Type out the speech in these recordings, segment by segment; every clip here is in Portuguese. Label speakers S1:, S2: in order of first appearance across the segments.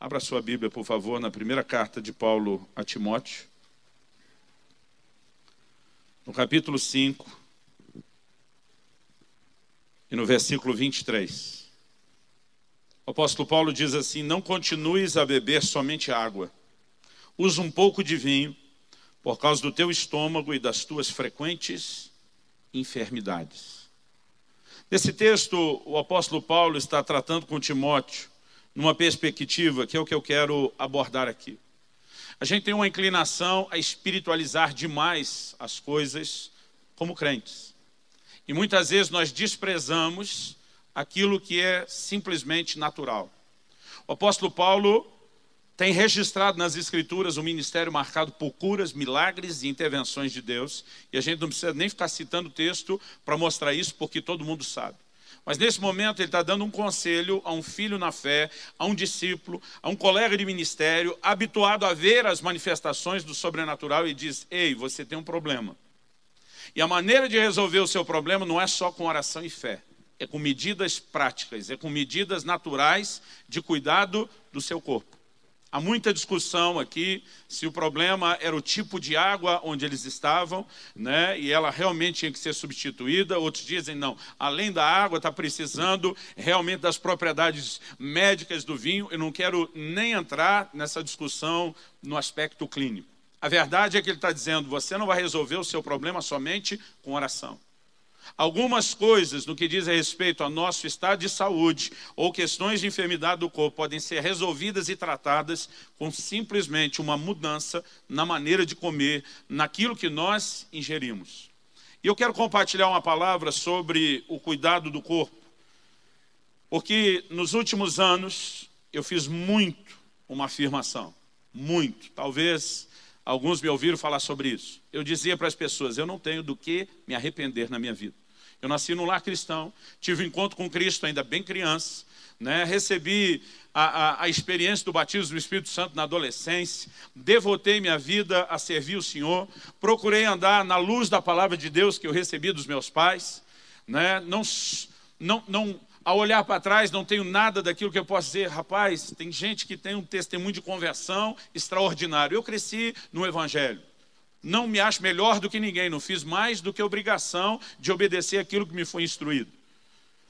S1: Abra sua Bíblia, por favor, na primeira carta de Paulo a Timóteo, no capítulo 5 e no versículo 23. O apóstolo Paulo diz assim: não continues a beber somente água, usa um pouco de vinho, por causa do teu estômago e das tuas frequentes enfermidades. Nesse texto, o apóstolo Paulo está tratando com Timóteo numa perspectiva que é o que eu quero abordar aqui. A gente tem uma inclinação a espiritualizar demais as coisas como crentes. E muitas vezes nós desprezamos aquilo que é simplesmente natural. O apóstolo Paulo tem registrado nas Escrituras um ministério marcado por curas, milagres e intervenções de Deus. E a gente não precisa nem ficar citando o texto para mostrar isso, porque todo mundo sabe. Mas nesse momento ele está dando um conselho a um filho na fé, a um discípulo, a um colega de ministério, habituado a ver as manifestações do sobrenatural, e diz: ei, você tem um problema. E a maneira de resolver o seu problema não é só com oração e fé. É com medidas práticas, é com medidas naturais de cuidado do seu corpo. Há muita discussão aqui se o problema era o tipo de água onde eles estavam, né? E ela realmente tinha que ser substituída. Outros dizem não, além da água está precisando realmente das propriedades médicas do vinho. Eu não quero nem entrar nessa discussão no aspecto clínico. A verdade é que ele está dizendo: você não vai resolver o seu problema somente com oração. Algumas coisas no que diz a respeito ao nosso estado de saúde ou questões de enfermidade do corpo podem ser resolvidas e tratadas com simplesmente uma mudança na maneira de comer, naquilo que nós ingerimos. E eu quero compartilhar uma palavra sobre o cuidado do corpo, porque nos últimos anos eu fiz muito uma afirmação, muito, talvez alguns me ouviram falar sobre isso. Eu dizia para as pessoas: eu não tenho do que me arrepender na minha vida. Eu nasci num lar cristão, tive um encontro com Cristo ainda bem criança, né? Recebi a experiência do batismo do Espírito Santo na adolescência, devotei minha vida a servir o Senhor, procurei andar na luz da palavra de Deus que eu recebi dos meus pais, né? Ao olhar para trás, não tenho nada daquilo que eu posso dizer: rapaz, tem gente que tem um testemunho de conversão extraordinário. Eu cresci no Evangelho. Não me acho melhor do que ninguém, não fiz mais do que obrigação de obedecer aquilo que me foi instruído.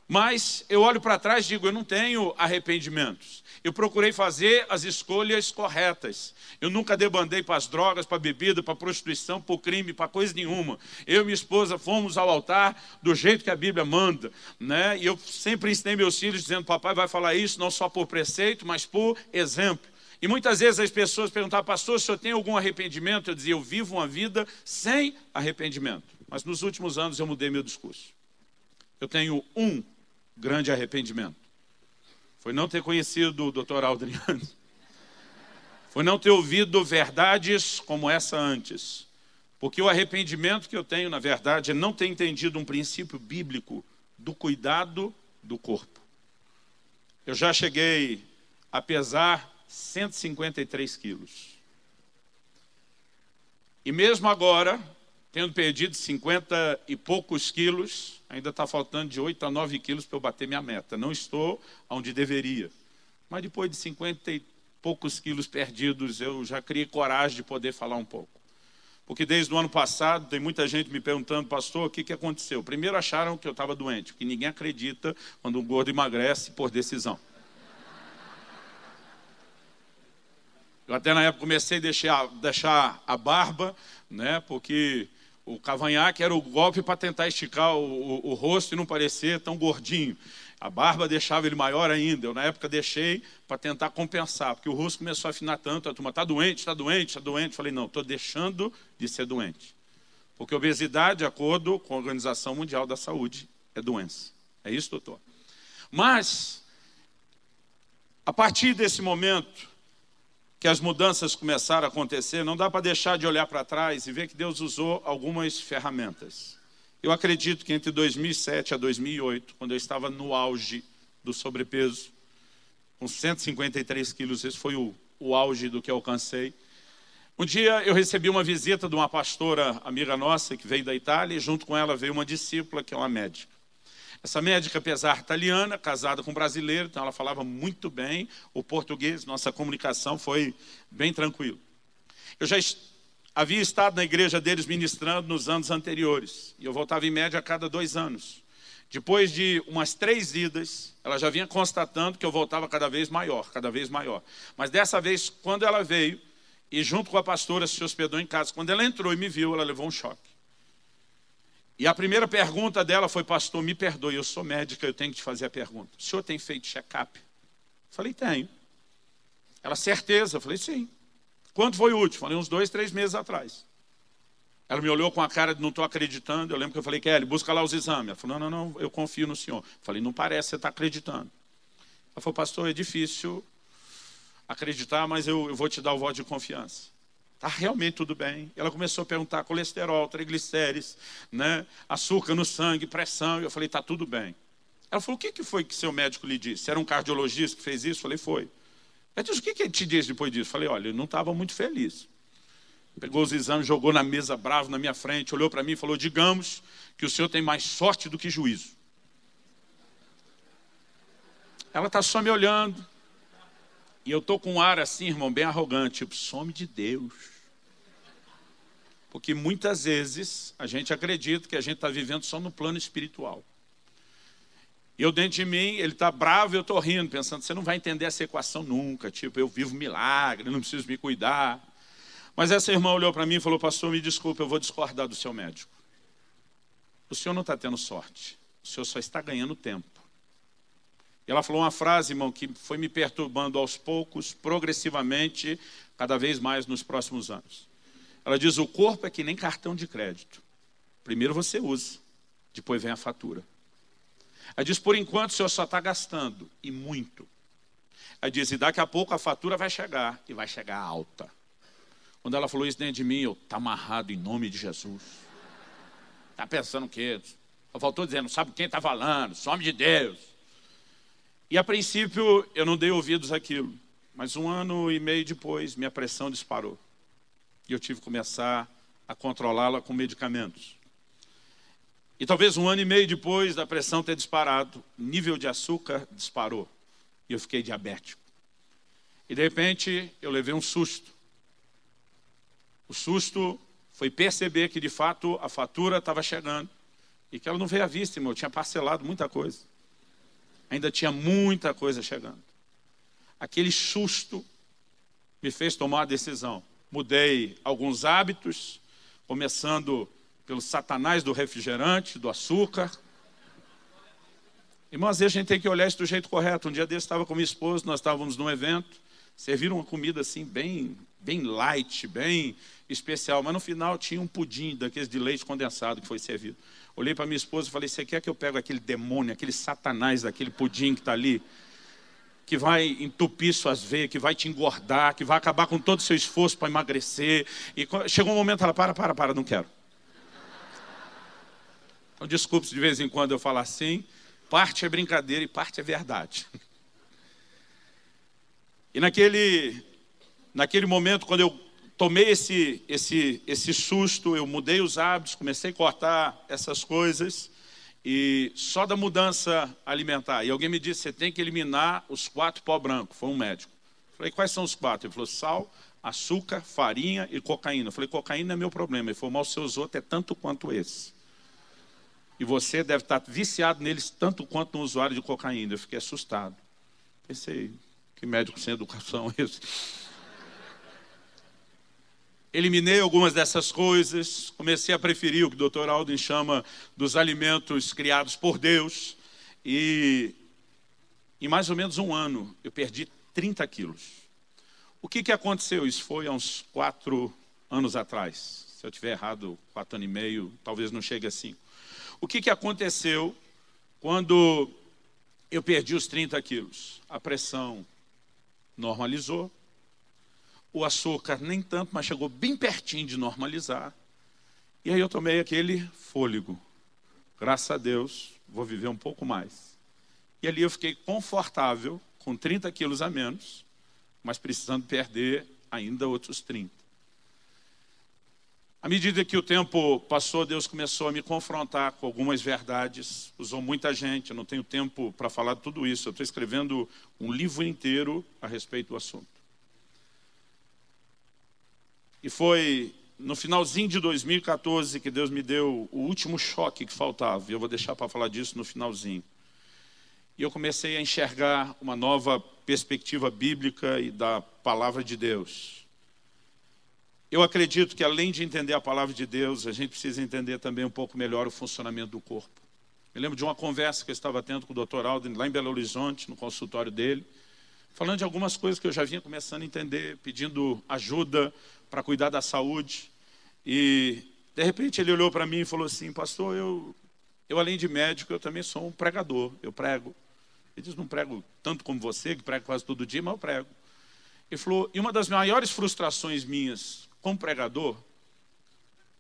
S1: Mas eu olho para trás e digo: eu não tenho arrependimentos. Eu procurei fazer as escolhas corretas. Eu nunca debandei para as drogas, para a bebida, para a prostituição, para o crime, para coisa nenhuma. Eu e minha esposa fomos ao altar do jeito que a Bíblia manda, né? E eu sempre ensinei meus filhos dizendo: papai vai falar isso não só por preceito, mas por exemplo. E muitas vezes as pessoas perguntavam: pastor, o senhor tem algum arrependimento? Eu dizia: eu vivo uma vida sem arrependimento. Mas nos últimos anos eu mudei meu discurso. Eu tenho um grande arrependimento. Foi não ter conhecido o Dr. Aldriano. Foi não ter ouvido verdades como essa antes. Porque o arrependimento que eu tenho, na verdade, é não ter entendido um princípio bíblico do cuidado do corpo. Eu já cheguei a pesar 153 quilos. E mesmo agora, tendo perdido 50 e poucos quilos, ainda está faltando de 8 a 9 quilos para eu bater minha meta. Não estou onde deveria. Mas depois de 50 e poucos quilos perdidos, eu já criei coragem de poder falar um pouco. Porque desde o ano passado, tem muita gente me perguntando: pastor, o que aconteceu? Primeiro acharam que eu estava doente, porque ninguém acredita quando um gordo emagrece por decisão. Eu até na época comecei a deixar a barba, né? Porque o cavanhaque era o golpe para tentar esticar o rosto e não parecer tão gordinho. A barba deixava ele maior ainda. Eu na época deixei para tentar compensar, porque o rosto começou a afinar tanto. A turma: está doente, está doente, está doente. Falei: não, estou deixando de ser doente. Porque obesidade, de acordo com a Organização Mundial da Saúde, é doença. É isso, doutor? Mas, a partir desse momento que as mudanças começaram a acontecer, não dá para deixar de olhar para trás e ver que Deus usou algumas ferramentas. Eu acredito que entre 2007 a 2008, quando eu estava no auge do sobrepeso, com 153 quilos, esse foi o auge do que eu alcancei. Um dia eu recebi uma visita de uma pastora amiga nossa que veio da Itália, e junto com ela veio uma discípula que é uma médica. Essa médica, apesar italiana, casada com um brasileiro, então ela falava muito bem o português, nossa comunicação foi bem tranquila. Eu já havia estado na igreja deles ministrando nos anos anteriores, e eu voltava em média a cada 2 anos. Depois de umas 3 idas, ela já vinha constatando que eu voltava cada vez maior, cada vez maior. Mas dessa vez, quando ela veio, e junto com a pastora se hospedou em casa, quando ela entrou e me viu, ela levou um choque. E a primeira pergunta dela foi: pastor, me perdoe, eu sou médica, eu tenho que te fazer a pergunta. O senhor tem feito check-up? Falei, tenho. Ela, certeza? Eu falei, sim. Quando foi o último? Falei, uns 2, 3 meses atrás. Ela me olhou com a cara de não estou acreditando. Eu lembro que eu falei, Kelly, busca lá os exames. Ela falou, não, eu confio no senhor. Eu falei, não parece, você está acreditando. Ela falou, pastor, é difícil acreditar, mas eu vou te dar o voto de confiança. Está realmente tudo bem. Ela começou a perguntar colesterol, triglicérides, né, açúcar no sangue, pressão. Eu falei, está tudo bem. Ela falou, o que foi que seu médico lhe disse? Era um cardiologista que fez isso? Eu falei, foi. Ela disse, o que ele te disse depois disso? Eu falei, olha, eu não estava muito feliz. Pegou os exames, jogou na mesa bravo na minha frente, olhou para mim e falou, digamos que o senhor tem mais sorte do que juízo. Ela está só me olhando. E eu estou com um ar assim, irmão, bem arrogante, tipo, some de Deus. Porque muitas vezes a gente acredita que a gente está vivendo só no plano espiritual. E eu dentro de mim, ele está bravo e eu estou rindo, pensando, você não vai entender essa equação nunca, tipo, eu vivo milagre, não preciso me cuidar. Mas essa irmã olhou para mim e falou, pastor, me desculpe, eu vou discordar do seu médico. O senhor não está tendo sorte, o senhor só está ganhando tempo. E ela falou uma frase, irmão, que foi me perturbando aos poucos, progressivamente, cada vez mais nos próximos anos. Ela diz, o corpo é que nem cartão de crédito. Primeiro você usa, depois vem a fatura. Ela diz, por enquanto o senhor só está gastando, e muito. Ela diz, e daqui a pouco a fatura vai chegar, e vai chegar alta. Quando ela falou isso dentro de mim, eu, está amarrado em nome de Jesus. Está pensando o quê? Só faltou dizendo, sabe quem está falando, some de Deus. E a princípio eu não dei ouvidos àquilo, mas 1 ano e meio depois minha pressão disparou. E eu tive que começar a controlá-la com medicamentos. E talvez 1 ano e meio depois da pressão ter disparado, o nível de açúcar disparou. E eu fiquei diabético. E de repente eu levei um susto. O susto foi perceber que de fato a fatura estava chegando. E que ela não veio à vista, irmão, eu tinha parcelado muita coisa. Ainda tinha muita coisa chegando. Aquele susto me fez tomar a decisão. Mudei alguns hábitos, começando pelo satanás do refrigerante, do açúcar. Irmão, às vezes a gente tem que olhar isso do jeito correto. Um dia desse estava com minha esposa, nós estávamos num evento, serviram uma comida assim bem light, bem especial, mas no final tinha um pudim daqueles de leite condensado que foi servido. Olhei para minha esposa e falei, você quer que eu pego aquele demônio, aquele satanás daquele pudim que está ali, que vai entupir suas veias, que vai te engordar, que vai acabar com todo o seu esforço para emagrecer. E chegou um momento, ela, para, não quero. Então, desculpe se de vez em quando eu falar assim, parte é brincadeira e parte é verdade. E naquele momento, quando eu tomei esse susto, eu mudei os hábitos, comecei a cortar essas coisas, e só da mudança alimentar. E alguém me disse, você tem que eliminar os 4 pó branco. Foi um médico. Eu falei, quais são os 4? Ele falou, sal, açúcar, farinha e cocaína. Eu falei, cocaína é meu problema. Ele falou, mas os seus outros é tanto quanto esse. E você deve estar viciado neles tanto quanto um usuário de cocaína. Eu fiquei assustado. Pensei, que médico sem educação é esse? Eliminei algumas dessas coisas, comecei a preferir o que o Dr. Alden chama dos alimentos criados por Deus. E em mais ou menos 1 ano, eu perdi 30 quilos. O que aconteceu? Isso foi há uns 4 anos atrás. Se eu tiver errado, 4 anos e meio, talvez não chegue a 5. O que aconteceu quando eu perdi os 30 quilos? A pressão normalizou. O açúcar nem tanto, mas chegou bem pertinho de normalizar. E aí eu tomei aquele fôlego. Graças a Deus, vou viver um pouco mais. E ali eu fiquei confortável, com 30 quilos a menos, mas precisando perder ainda outros 30. À medida que o tempo passou, Deus começou a me confrontar com algumas verdades. Usou muita gente, eu não tenho tempo para falar de tudo isso. Eu estou escrevendo um livro inteiro a respeito do assunto. E foi no finalzinho de 2014 que Deus me deu o último choque que faltava. E eu vou deixar para falar disso no finalzinho. E eu comecei a enxergar uma nova perspectiva bíblica e da palavra de Deus. Eu acredito que, além de entender a palavra de Deus, a gente precisa entender também um pouco melhor o funcionamento do corpo. Me lembro de uma conversa que eu estava tendo com o Dr. Alden, lá em Belo Horizonte, no consultório dele, falando de algumas coisas que eu já vinha começando a entender, pedindo ajuda para cuidar da saúde. E, de repente, ele olhou para mim e falou assim: pastor, eu além de médico, eu também sou um pregador, eu prego. Ele diz: não prego tanto como você, que prega quase todo dia, mas eu prego. Ele falou: e uma das maiores frustrações minhas como pregador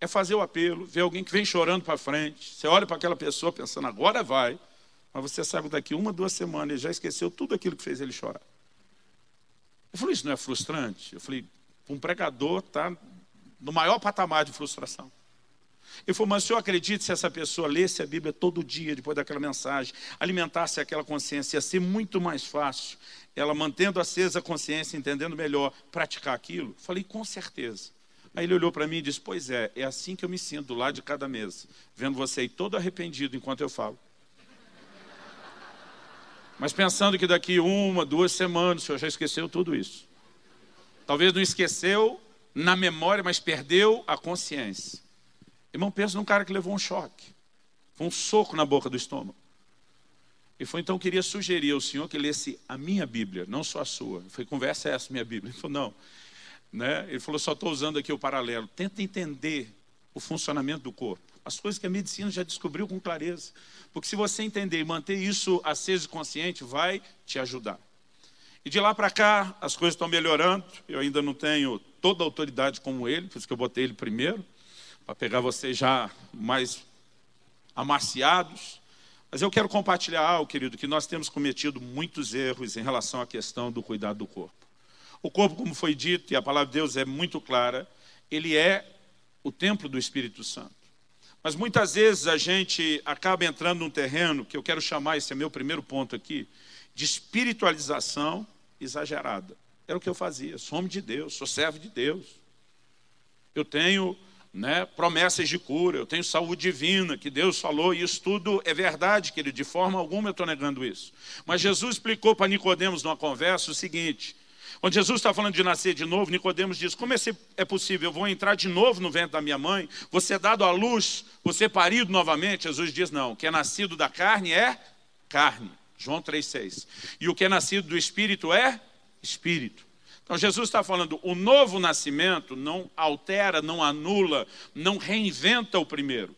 S1: é fazer o apelo, ver alguém que vem chorando para frente, você olha para aquela pessoa pensando, agora vai, mas você sabe que daqui 1, 2 semanas ele já esqueceu tudo aquilo que fez ele chorar. Eu falei: isso não é frustrante? Eu falei: um pregador está no maior patamar de frustração. Ele falou: mas o senhor acredita, se essa pessoa lesse a Bíblia todo dia, depois daquela mensagem, alimentasse aquela consciência, ia ser muito mais fácil ela, mantendo acesa a consciência, entendendo melhor, praticar aquilo? Eu falei: com certeza. Aí ele olhou para mim e disse: pois é assim que eu me sinto do lado de cada mesa, vendo você aí todo arrependido enquanto eu falo. Mas pensando que daqui 1, 2 semanas o senhor já esqueceu tudo isso. Talvez não esqueceu na memória, mas perdeu a consciência. Irmão, pensa num cara que levou um choque. Foi um soco na boca do estômago. E foi então que eu queria sugerir ao senhor que lesse a minha Bíblia, não só a sua. Eu falei: conversa é essa, minha Bíblia? Ele falou: não. Né? Ele falou: só estou usando aqui o paralelo. Tenta entender o funcionamento do corpo. As coisas que a medicina já descobriu com clareza. Porque se você entender e manter isso aceso e consciente, vai te ajudar. E de lá para cá, as coisas estão melhorando. Eu ainda não tenho toda a autoridade como ele, por isso que eu botei ele primeiro, para pegar vocês já mais amaciados. Mas eu quero compartilhar algo, querido, que nós temos cometido muitos erros em relação à questão do cuidado do corpo. O corpo, como foi dito, e a palavra de Deus é muito clara, ele é o templo do Espírito Santo. Mas muitas vezes a gente acaba entrando num terreno, que eu quero chamar, esse é meu primeiro ponto aqui, de espiritualização exagerada. Era o que eu fazia: sou homem de Deus, sou servo de Deus. Eu tenho promessas de cura, eu tenho saúde divina, que Deus falou, e isso tudo é verdade, querido, de forma alguma eu estou negando isso. Mas Jesus explicou para Nicodemos numa conversa o seguinte: quando Jesus está falando de nascer de novo, Nicodemos diz: como é possível? Eu vou entrar de novo no ventre da minha mãe, vou ser dado à luz, vou ser parido novamente? Jesus diz: não, o que é nascido da carne é carne. João 3,6. E o que é nascido do Espírito é Espírito. Então Jesus está falando, o novo nascimento não altera, não anula, não reinventa o primeiro.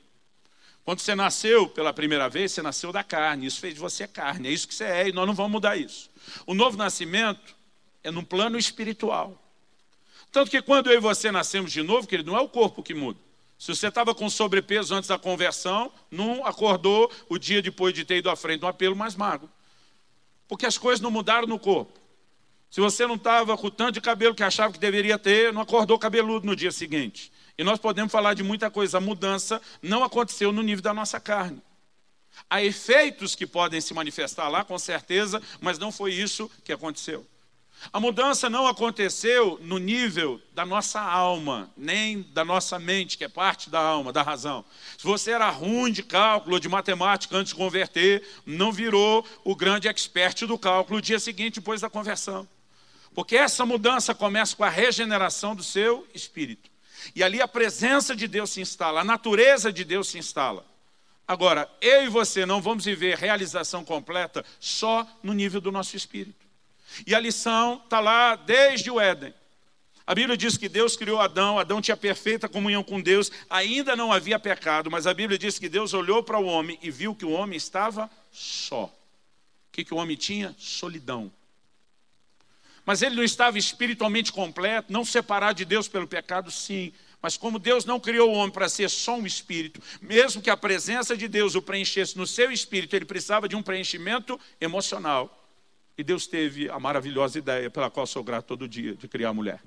S1: Quando você nasceu pela primeira vez, você nasceu da carne, isso fez de você carne, é isso que você é, e nós não vamos mudar isso. O novo nascimento é num plano espiritual. Tanto que quando eu e você nascemos de novo, querido, não é o corpo que muda. Se você estava com sobrepeso antes da conversão, não acordou o dia depois de ter ido à frente de um apelo mais magro. Porque as coisas não mudaram no corpo. Se você não estava com o tanto de cabelo que achava que deveria ter, não acordou cabeludo no dia seguinte. E nós podemos falar de muita coisa. A mudança não aconteceu no nível da nossa carne. Há efeitos que podem se manifestar lá, com certeza, mas não foi isso que aconteceu. A mudança não aconteceu no nível da nossa alma, nem da nossa mente, que é parte da alma, da razão. Se você era ruim de cálculo, de matemática antes de converter, não virou o grande expert do cálculo no dia seguinte, depois da conversão. Porque essa mudança começa com a regeneração do seu espírito. E ali a presença de Deus se instala, a natureza de Deus se instala. Agora, eu e você não vamos viver realização completa só no nível do nosso espírito. E a lição está lá desde o Éden. A Bíblia diz que Deus criou Adão, Adão tinha perfeita comunhão com Deus, ainda não havia pecado, mas a Bíblia diz que Deus olhou para o homem e viu que o homem estava só. O que o homem tinha? Solidão. Mas ele não estava espiritualmente completo, não separado de Deus pelo pecado, sim. Mas como Deus não criou o homem para ser só um espírito, mesmo que a presença de Deus o preenchesse no seu espírito, ele precisava de um preenchimento emocional. E Deus teve a maravilhosa ideia, pela qual sou grato todo dia, de criar a mulher.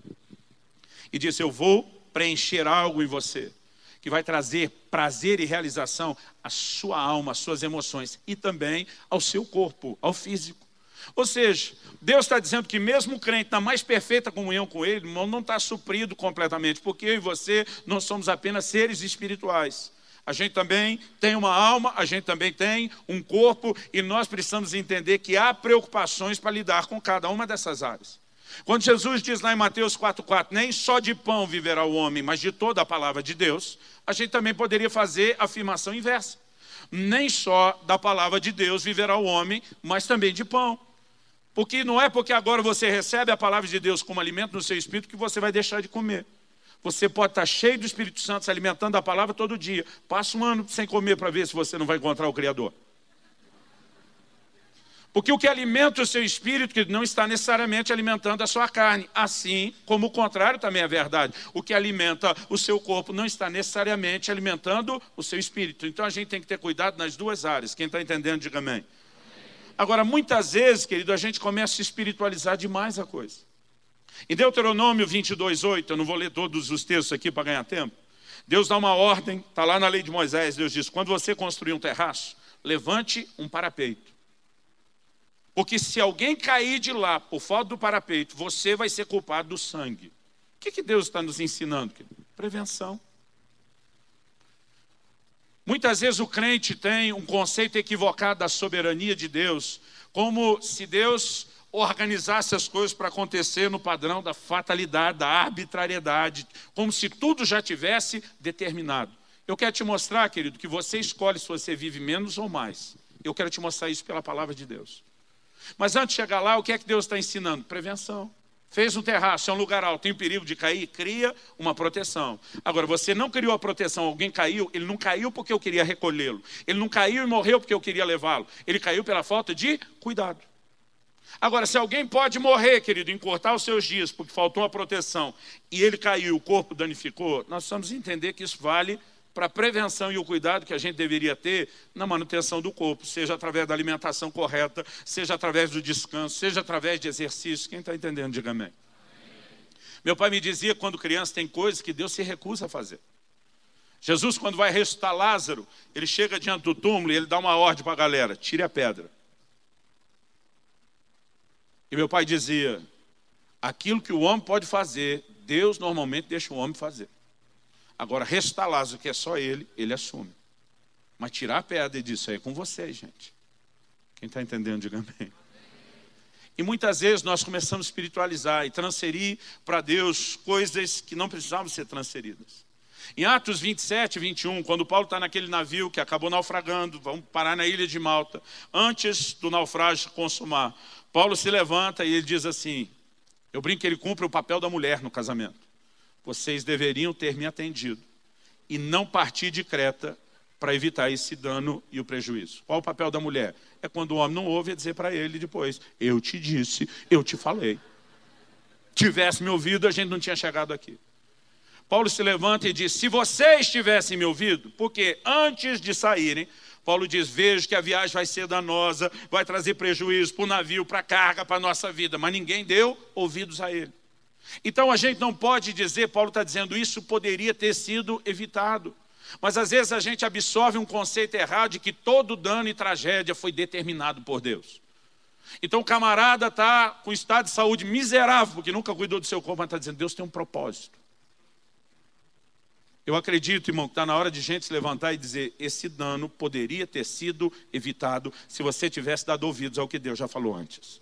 S1: E disse, eu vou preencher algo em você, que vai trazer prazer e realização à sua alma, às suas emoções e também ao seu corpo, ao físico. Ou seja, Deus está dizendo que mesmo o crente na mais perfeita comunhão com Ele, irmão, não está suprido completamente, porque eu e você não somos apenas seres espirituais. A gente também tem uma alma, a gente também tem um corpo, e nós precisamos entender que há preocupações para lidar com cada uma dessas áreas. Quando Jesus diz lá em Mateus 4,4, nem só de pão viverá o homem, mas de toda a palavra de Deus, a gente também poderia fazer a afirmação inversa. Nem só da palavra de Deus viverá o homem, mas também de pão. Porque não é porque agora você recebe a palavra de Deus como alimento no seu espírito que você vai deixar de comer. Você pode estar cheio do Espírito Santo, se alimentando da palavra todo dia. Passa um ano sem comer para ver se você não vai encontrar o Criador. Porque o que alimenta o seu espírito, que não está necessariamente alimentando a sua carne. Assim como o contrário também é verdade. O que alimenta o seu corpo não está necessariamente alimentando o seu espírito. Então a gente tem que ter cuidado nas duas áreas. Quem está entendendo, diga amém. Agora, muitas vezes, querido, a gente começa a espiritualizar demais a coisa. Em Deuteronômio 22:8, eu não vou ler todos os textos aqui para ganhar tempo. Deus dá uma ordem, está lá na lei de Moisés, Deus diz, quando você construir um terraço, levante um parapeito. Porque se alguém cair de lá por falta do parapeito, você vai ser culpado do sangue. O que Deus está nos ensinando? Prevenção. Muitas vezes o crente tem um conceito equivocado da soberania de Deus, como se Deus organizasse as coisas para acontecer no padrão da fatalidade, da arbitrariedade, como se tudo já tivesse determinado. Eu quero te mostrar, querido, que você escolhe se você vive menos ou mais. Eu quero te mostrar isso pela palavra de Deus. Mas antes de chegar lá, o que é que Deus está ensinando? Prevenção. Fez um terraço, é um lugar alto, tem perigo de cair, cria uma proteção. Agora, você não criou a proteção, alguém caiu, ele não caiu porque eu queria recolhê-lo. Ele não caiu e morreu porque eu queria levá-lo. Ele caiu pela falta de cuidado. Agora, se alguém pode morrer, querido, encurtar os seus dias, porque faltou a proteção, e ele caiu, o corpo danificou, nós precisamos entender que isso vale para a prevenção e o cuidado que a gente deveria ter na manutenção do corpo, seja através da alimentação correta, seja através do descanso, seja através de exercício. Quem está entendendo, diga amém. Meu pai me dizia que quando criança tem coisas que Deus se recusa a fazer. Jesus, quando vai ressuscitar Lázaro, ele chega diante do túmulo e ele dá uma ordem para a galera, tire a pedra. E meu pai dizia, aquilo que o homem pode fazer, Deus normalmente deixa o homem fazer. Agora, ressuscitar Lázaro, que é só ele assume. Mas tirar a pedra e dizer, isso aí é com vocês, gente. Quem está entendendo, diga amém. E muitas vezes nós começamos a espiritualizar e transferir para Deus coisas que não precisavam ser transferidas. Em Atos 27, 21, quando Paulo está naquele navio que acabou naufragando, vamos parar na ilha de Malta, antes do naufrágio consumar, Paulo se levanta e ele diz assim, eu brinco que ele cumpre o papel da mulher no casamento. Vocês deveriam ter me atendido e não partir de Creta para evitar esse dano e o prejuízo. Qual o papel da mulher? É quando o homem não ouve, é dizer para ele depois, eu te disse, eu te falei. Tivesse me ouvido, a gente não tinha chegado aqui. Paulo se levanta e diz, se vocês tivessem me ouvido, porque antes de saírem, Paulo diz, vejo que a viagem vai ser danosa, vai trazer prejuízo para o navio, para a carga, para a nossa vida, mas ninguém deu ouvidos a ele. Então a gente não pode dizer, Paulo está dizendo, isso poderia ter sido evitado. Mas às vezes a gente absorve um conceito errado de que todo dano e tragédia foi determinado por Deus. Então o camarada está com estado de saúde miserável, porque nunca cuidou do seu corpo, mas está dizendo, Deus tem um propósito. Eu acredito, irmão, que está na hora de gente se levantar e dizer, esse dano poderia ter sido evitado se você tivesse dado ouvidos ao que Deus já falou antes.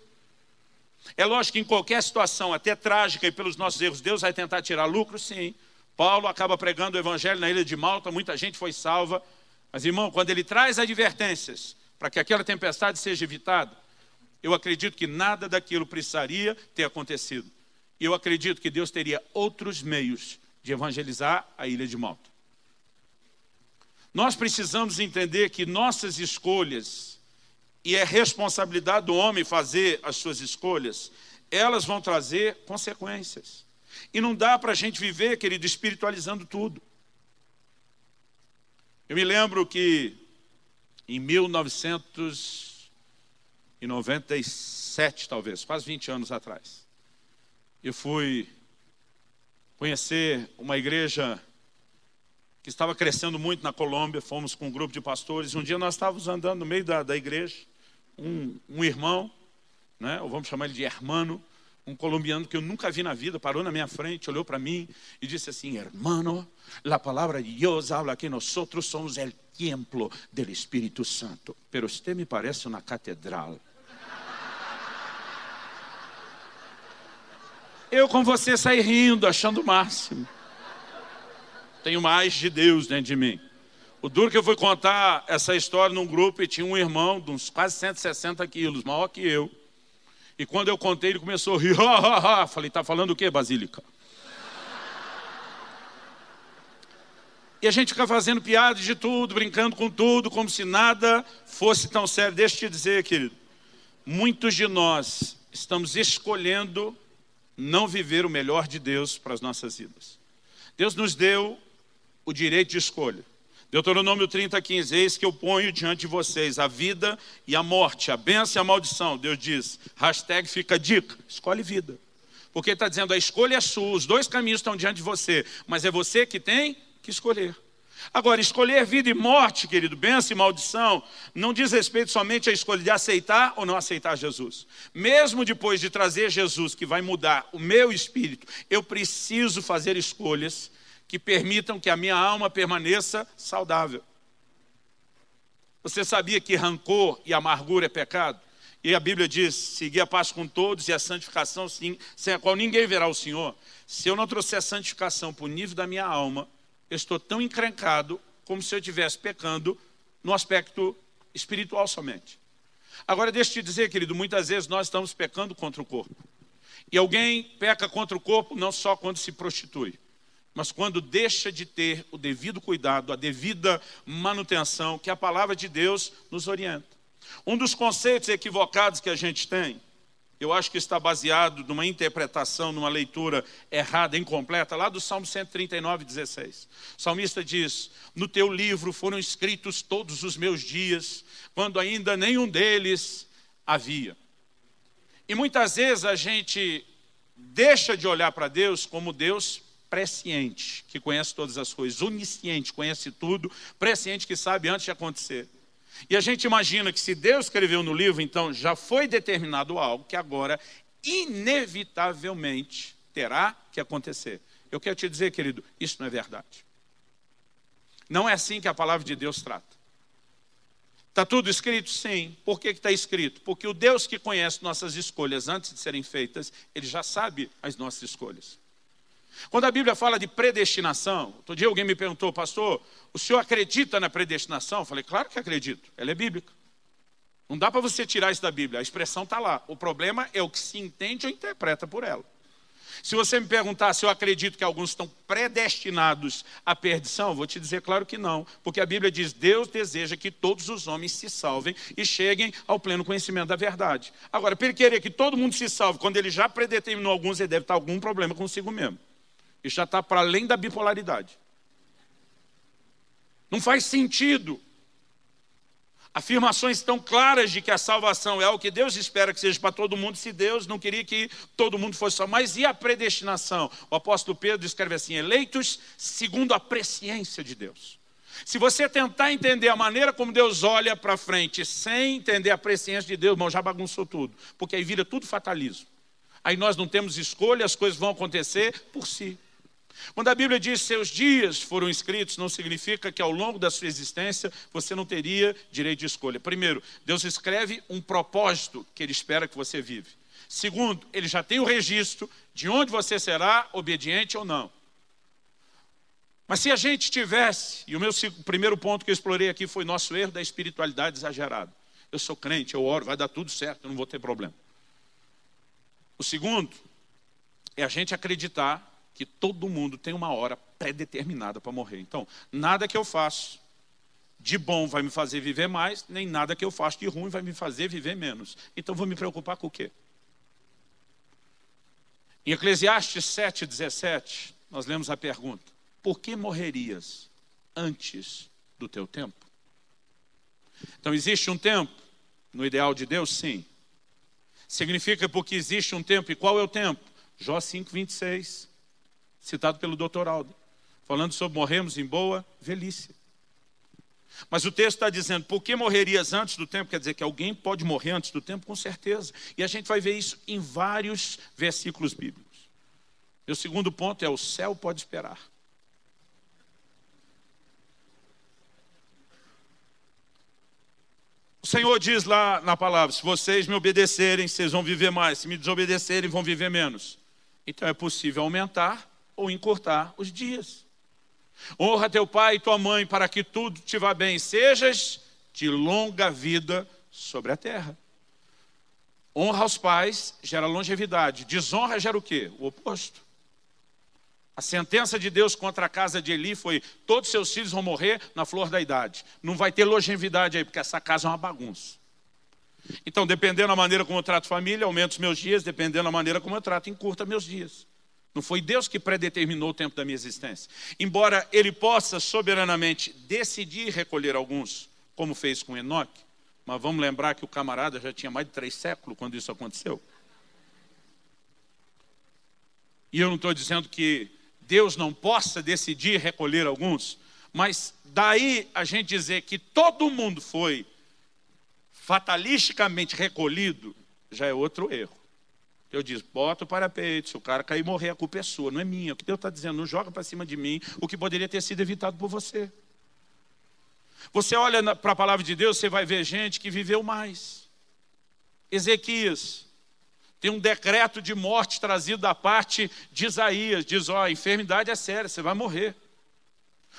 S1: É lógico que em qualquer situação, até trágica e pelos nossos erros, Deus vai tentar tirar lucro, sim. Paulo acaba pregando o evangelho na ilha de Malta, muita gente foi salva. Mas, irmão, quando ele traz advertências para que aquela tempestade seja evitada, eu acredito que nada daquilo precisaria ter acontecido. E eu acredito que Deus teria outros meios de evangelizar a ilha de Malta. Nós precisamos entender que nossas escolhas, e é responsabilidade do homem fazer as suas escolhas, elas vão trazer consequências. E não dá para a gente viver, querido, espiritualizando tudo. Eu me lembro que em 1997, talvez, quase 20 anos atrás, eu fui conhecer uma igreja que estava crescendo muito na Colômbia. Fomos com um grupo de pastores. Um dia nós estávamos andando no meio da igreja. Um irmão, né, ou vamos chamar ele de hermano, um colombiano que eu nunca vi na vida, parou na minha frente, olhou para mim e disse assim: hermano, a palavra de Deus habla que nós somos o templo do Espírito Santo, pero usted me parece uma catedral. Eu com você saí rindo, achando o máximo. Tenho mais de Deus dentro de mim. O duro que eu fui contar essa história num grupo e tinha um irmão de uns quase 160 quilos, maior que eu. E quando eu contei, ele começou a rir. Falei, tá falando o quê, Basílica? E a gente fica fazendo piada de tudo, brincando com tudo, como se nada fosse tão sério. Deixa eu te dizer, querido, muitos de nós estamos escolhendo não viver o melhor de Deus para as nossas vidas. Deus nos deu o direito de escolha. Deuteronômio 30:15, eis que eu ponho diante de vocês a vida e a morte, a bênção e a maldição. Deus diz, hashtag fica a dica, escolhe vida. Porque ele está dizendo, a escolha é sua, os dois caminhos estão diante de você, mas é você que tem que escolher. Agora, escolher vida e morte, querido, bênção e maldição, não diz respeito somente à escolha de aceitar ou não aceitar Jesus. Mesmo depois de trazer Jesus, que vai mudar o meu espírito, eu preciso fazer escolhas que permitam que a minha alma permaneça saudável. Você sabia que rancor e amargura é pecado? E a Bíblia diz, seguir a paz com todos e a santificação, sem a qual ninguém verá o Senhor. Se eu não trouxer a santificação para o nível da minha alma, eu estou tão encrencado como se eu estivesse pecando no aspecto espiritual somente. Agora, deixa eu te dizer, querido, muitas vezes nós estamos pecando contra o corpo. E alguém peca contra o corpo não só quando se prostitui, mas quando deixa de ter o devido cuidado, a devida manutenção que a palavra de Deus nos orienta. Um dos conceitos equivocados que a gente tem, eu acho que está baseado numa interpretação, numa leitura errada, incompleta, lá do Salmo 139:16. O salmista diz, no teu livro foram escritos todos os meus dias, quando ainda nenhum deles havia. E muitas vezes a gente deixa de olhar para Deus como Deus presciente, que conhece todas as coisas, onisciente, conhece tudo, presciente, que sabe antes de acontecer. E a gente imagina que se Deus escreveu no livro, então já foi determinado algo que agora inevitavelmente terá que acontecer. Eu quero te dizer, querido, isso não é verdade. Não é assim que a palavra de Deus trata. Está tudo escrito? Sim. Por que está escrito? Porque o Deus que conhece nossas escolhas antes de serem feitas, Ele já sabe as nossas escolhas. Quando a Bíblia fala de predestinação, outro dia alguém me perguntou, pastor, o senhor acredita na predestinação? Eu falei, claro que acredito, ela é bíblica. Não dá para você tirar isso da Bíblia, a expressão está lá. O problema é o que se entende ou interpreta por ela. Se você me perguntar se eu acredito que alguns estão predestinados à perdição, eu vou te dizer claro que não. Porque a Bíblia diz, Deus deseja que todos os homens se salvem e cheguem ao pleno conhecimento da verdade. Agora, para ele querer que todo mundo se salve, quando ele já predeterminou alguns, ele deve estar algum problema consigo mesmo. Isso já está para além da bipolaridade. Não faz sentido. Afirmações tão claras de que a salvação é algo que Deus espera que seja para todo mundo, se Deus não queria que todo mundo fosse salvo. Mas e a predestinação? O apóstolo Pedro escreve assim, eleitos segundo a presciência de Deus. Se você tentar entender a maneira como Deus olha para frente, sem entender a presciência de Deus, irmão, já bagunçou tudo. Porque aí vira tudo fatalismo. Aí nós não temos escolha, as coisas vão acontecer por si. Quando a Bíblia diz seus dias foram escritos, não significa que ao longo da sua existência você não teria direito de escolha. Primeiro, Deus escreve um propósito que Ele espera que você vive. Segundo, Ele já tem o registro de onde você será obediente ou não. Mas se a gente tivesse, e o meu primeiro ponto que eu explorei aqui foi nosso erro da espiritualidade exagerada. Eu sou crente, eu oro, vai dar tudo certo, eu não vou ter problema. O segundo é a gente acreditar que todo mundo tem uma hora pré-determinada para morrer. Então, nada que eu faço de bom vai me fazer viver mais, nem nada que eu faço de ruim vai me fazer viver menos. Então, vou me preocupar com o quê? Em Eclesiastes 7:17, nós lemos a pergunta, por que morrerias antes do teu tempo? Então, existe um tempo, no ideal de Deus, sim. Significa porque existe um tempo, e qual é o tempo? Jó 5:26. citado pelo Dr. Aldo, falando sobre morrermos em boa velhice. Mas o texto está dizendo, por que morrerias antes do tempo? Quer dizer que alguém pode morrer antes do tempo, com certeza. E a gente vai ver isso em vários versículos bíblicos. Meu segundo ponto é, o céu pode esperar. O Senhor diz lá na palavra, se vocês me obedecerem, vocês vão viver mais. Se me desobedecerem, vão viver menos. Então é possível aumentar ou encurtar os dias. Honra teu pai e tua mãe para que tudo te vá bem. Sejas de longa vida sobre a terra. Honra aos pais gera longevidade. Desonra gera o quê? O oposto. A sentença de Deus contra a casa de Eli foi, todos seus filhos vão morrer na flor da idade. Não vai ter longevidade aí, porque essa casa é uma bagunça. Então, dependendo da maneira como eu trato família, aumento os meus dias. Dependendo da maneira como eu trato, encurta meus dias. Não foi Deus que predeterminou o tempo da minha existência. Embora Ele possa soberanamente decidir recolher alguns, como fez com Enoque, mas vamos lembrar que o camarada já tinha mais de 3 séculos quando isso aconteceu. E eu não estou dizendo que Deus não possa decidir recolher alguns, mas daí a gente dizer que todo mundo foi fatalisticamente recolhido, já é outro erro. Eu disse, bota o parapeito, se o cara cair e morrer, a culpa é sua, não é minha. O que Deus está dizendo, não joga para cima de mim o que poderia ter sido evitado por você. Você olha para a palavra de Deus, você vai ver gente que viveu mais. Ezequias tem um decreto de morte trazido da parte de Isaías. Diz, ó, a enfermidade é séria, você vai morrer.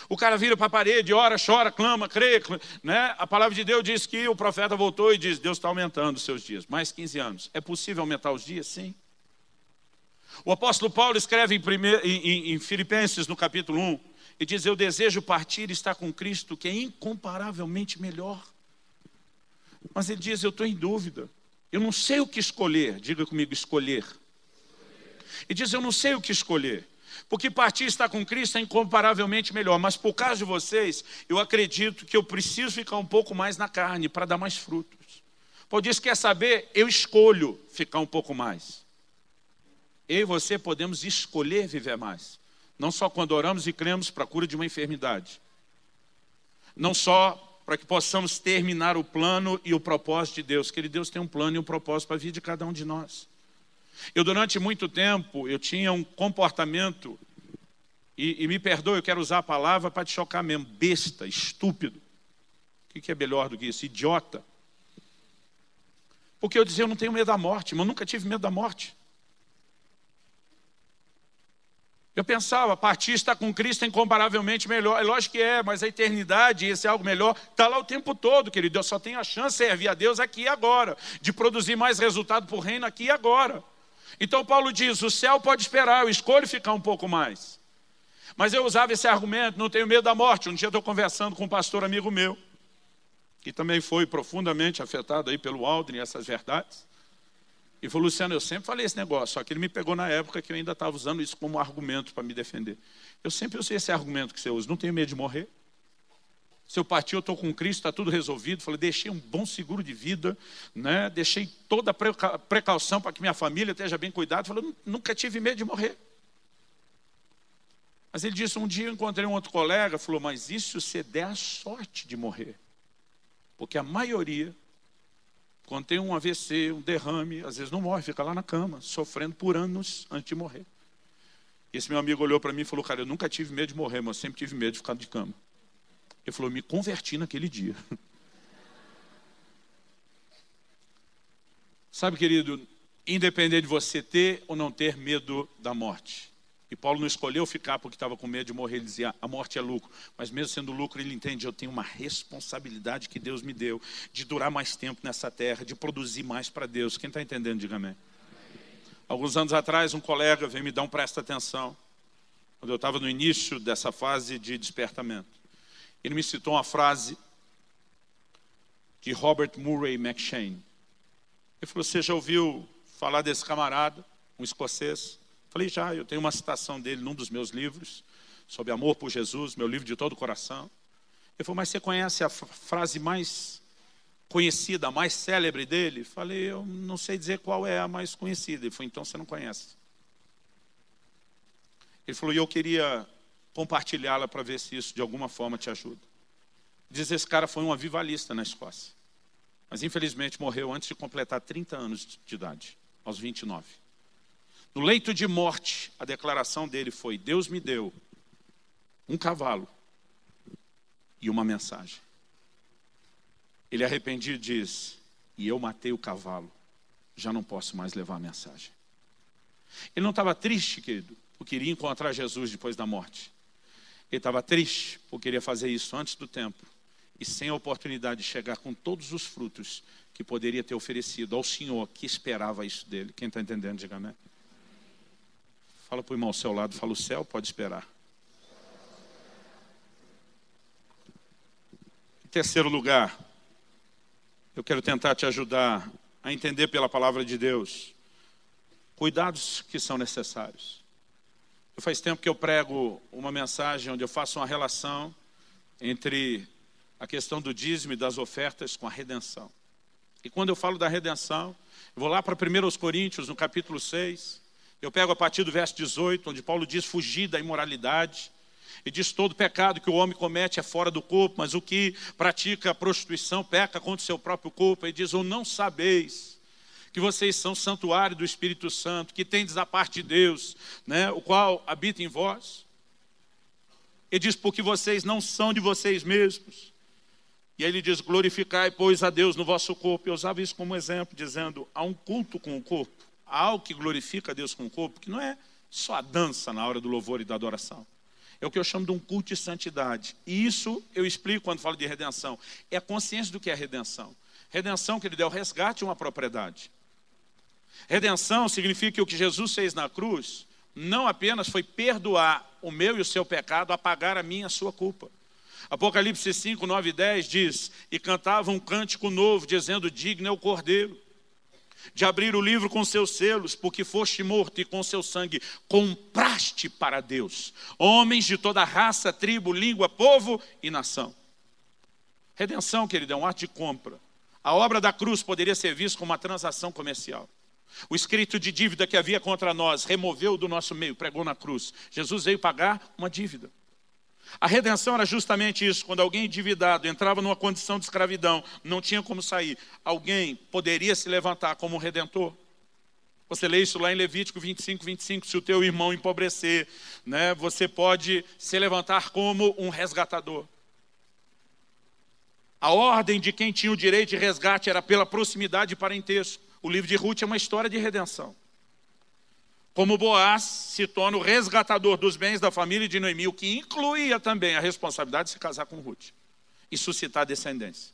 S1: O cara vira para a parede, ora, chora, clama, crê, né? A palavra de Deus diz que o profeta voltou e diz, Deus está aumentando os seus dias, mais 15 anos. É possível aumentar os dias? Sim. O apóstolo Paulo escreve em Filipenses, no capítulo 1, e diz, eu desejo partir e estar com Cristo, que é incomparavelmente melhor. Mas ele diz, eu estou em dúvida. Eu não sei o que escolher. Diga comigo, escolher. E diz, eu não sei o que escolher. Porque partir e estar com Cristo é incomparavelmente melhor. Mas por causa de vocês, eu acredito que eu preciso ficar um pouco mais na carne para dar mais frutos. Paulo diz, quer saber? Eu escolho ficar um pouco mais. Eu e você podemos escolher viver mais. Não só quando oramos e cremos para a cura de uma enfermidade. Não só para que possamos terminar o plano e o propósito de Deus. Que Deus tem um plano e um propósito para a vida de cada um de nós. Eu durante muito tempo, eu tinha um comportamento, e me perdoe, eu quero usar a palavra para te chocar mesmo, besta, estúpido. O que é melhor do que isso? Idiota. Porque eu dizia, eu não tenho medo da morte, mas eu nunca tive medo da morte. Eu pensava, partir e estar com Cristo é incomparavelmente melhor. É lógico que é, mas a eternidade, esse é algo melhor, está lá o tempo todo, querido. Eu só tenho a chance de servir a Deus aqui e agora, de produzir mais resultado para o reino aqui e agora. Então Paulo diz, o céu pode esperar, eu escolho ficar um pouco mais. Mas eu usava esse argumento, não tenho medo da morte. Um dia eu estou conversando com um pastor amigo meu, que também foi profundamente afetado aí pelo Aldrin e essas verdades. E falou, Luciano, eu sempre falei esse negócio, só que ele me pegou na época que eu ainda estava usando isso como argumento para me defender. Eu sempre usei esse argumento que você usa, não tenho medo de morrer. Se eu partir, eu estou com Cristo, está tudo resolvido. Falei, deixei um bom seguro de vida, né? Deixei toda a precaução para que minha família esteja bem cuidada. Falei, nunca tive medo de morrer. Mas ele disse, um dia eu encontrei um outro colega, falou, mas e se você der a sorte de morrer? Porque a maioria, quando tem um AVC, um derrame, às vezes não morre, fica lá na cama, sofrendo por anos antes de morrer. E esse meu amigo olhou para mim e falou, cara, eu nunca tive medo de morrer, mas sempre tive medo de ficar de cama. Ele falou, me converti naquele dia. Sabe, querido, independente de você ter ou não ter medo da morte. E Paulo não escolheu ficar porque estava com medo de morrer. Ele dizia, a morte é lucro. Mas mesmo sendo lucro, ele entende, eu tenho uma responsabilidade que Deus me deu de durar mais tempo nessa terra, de produzir mais para Deus. Quem está entendendo, diga amém. Alguns anos atrás, um colega veio me dar um presta atenção. Quando eu estava no início dessa fase de despertamento. Ele me citou uma frase de Robert Murray McCheyne. Ele falou, você já ouviu falar desse camarada, um escocês? Falei, já, eu tenho uma citação dele num dos meus livros, sobre amor por Jesus, meu livro de todo o coração. Ele falou, mas você conhece a frase mais conhecida, a mais célebre dele? Falei, eu não sei dizer qual é a mais conhecida. Ele falou, então você não conhece. Ele falou, e eu queria compartilhá-la para ver se isso de alguma forma te ajuda. Diz, esse cara foi um avivalista na Escócia, mas infelizmente morreu antes de completar 30 anos de idade, aos 29. No leito de morte, a declaração dele foi, Deus me deu um cavalo e uma mensagem. Ele arrependido diz, e eu matei o cavalo, já não posso mais levar a mensagem. Ele não estava triste, querido, porque iria encontrar Jesus depois da morte. Ele estava triste porque queria fazer isso antes do tempo e sem a oportunidade de chegar com todos os frutos que poderia ter oferecido ao Senhor que esperava isso dele. Quem está entendendo, diga amém. Fala para o irmão ao seu lado, fala, o céu pode esperar. Em terceiro lugar, eu quero tentar te ajudar a entender pela palavra de Deus cuidados que são necessários. Faz tempo que eu prego uma mensagem onde eu faço uma relação entre a questão do dízimo e das ofertas com a redenção. E quando eu falo da redenção, eu vou lá para 1 Coríntios, no capítulo 6, eu pego a partir do verso 18, onde Paulo diz fugir da imoralidade, e diz todo pecado que o homem comete é fora do corpo, mas o que pratica a prostituição peca contra o seu próprio corpo. Ele diz, ou não sabeis que vocês são santuário do Espírito Santo, que tendes da parte de Deus, né, o qual habita em vós. Ele diz, porque vocês não são de vocês mesmos. E aí ele diz, glorificai, pois, a Deus no vosso corpo. Eu usava isso como exemplo, dizendo, há um culto com o corpo, há algo que glorifica a Deus com o corpo, que não é só a dança na hora do louvor e da adoração. É o que eu chamo de um culto de santidade. E isso eu explico quando falo de redenção. É a consciência do que é redenção. Redenção, que ele deu resgate de uma propriedade. Redenção significa que o que Jesus fez na cruz não apenas foi perdoar o meu e o seu pecado, apagar a minha e a sua culpa. Apocalipse 5, 9 e 10 diz, e cantava um cântico novo, dizendo, digno é o Cordeiro de abrir o livro com seus selos, porque foste morto e com seu sangue compraste para Deus homens de toda raça, tribo, língua, povo e nação. Redenção, querido, é um ato de compra. A obra da cruz poderia ser vista como uma transação comercial. O escrito de dívida que havia contra nós removeu do nosso meio, pregou na cruz. Jesus veio pagar uma dívida. A redenção era justamente isso. Quando alguém endividado entrava numa condição de escravidão, não tinha como sair, alguém poderia se levantar como um redentor. Você lê isso lá em Levítico 25, 25. Se o teu irmão empobrecer, né, você pode se levantar como um resgatador. A ordem de quem tinha o direito de resgate era pela proximidade e parentesco. O livro de Ruth é uma história de redenção. Como Boaz se torna o resgatador dos bens da família de Noemi, o que incluía também a responsabilidade de se casar com Ruth e suscitar descendência.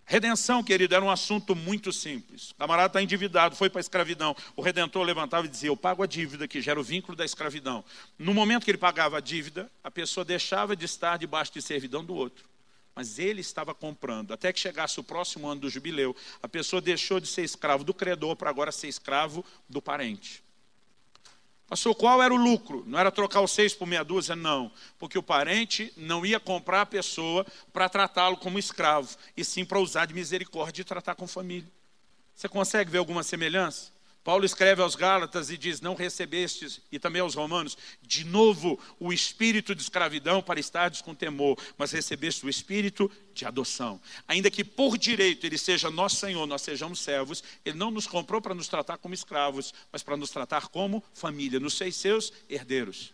S1: Redenção, querido, era um assunto muito simples. O camarada está endividado, foi para a escravidão. O Redentor levantava e dizia, eu pago a dívida, que gera o vínculo da escravidão. No momento que ele pagava a dívida, a pessoa deixava de estar debaixo de servidão do outro. Mas ele estava comprando. Até que chegasse o próximo ano do jubileu, a pessoa deixou de ser escravo do credor para agora ser escravo do parente. Pastor, qual era o lucro? Não era trocar os 6 por meia dúzia, não. Porque o parente não ia comprar a pessoa para tratá-lo como escravo, e sim para usar de misericórdia e tratar com família. Você consegue ver alguma semelhança? Paulo escreve aos Gálatas e diz, não recebestes, e também aos Romanos, de novo o espírito de escravidão para estardes com temor, mas recebeste o espírito de adoção. Ainda que por direito ele seja nosso Senhor, nós sejamos servos, ele não nos comprou para nos tratar como escravos, mas para nos tratar como família, nos seus herdeiros.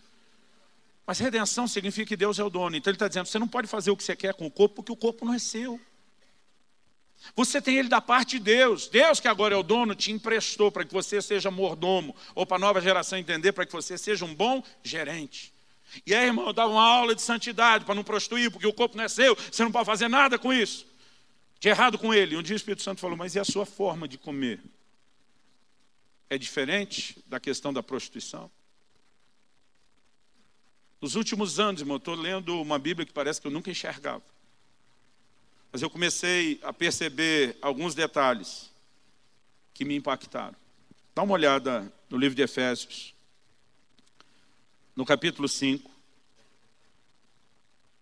S1: Mas redenção significa que Deus é o dono. Então ele está dizendo, você não pode fazer o que você quer com o corpo, porque o corpo não é seu. Você tem ele da parte de Deus. Deus, que agora é o dono, te emprestou para que você seja mordomo, ou para a nova geração entender, para que você seja um bom gerente. E aí, irmão, eu dava uma aula de santidade para não prostituir, porque o corpo não é seu, você não pode fazer nada com isso. De errado com ele. E um dia o Espírito Santo falou, mas e a sua forma de comer? É diferente da questão da prostituição? Nos últimos anos, irmão, eu estou lendo uma Bíblia que parece que eu nunca enxergava. Mas eu comecei a perceber alguns detalhes que me impactaram. Dá uma olhada no livro de Efésios, no capítulo 5.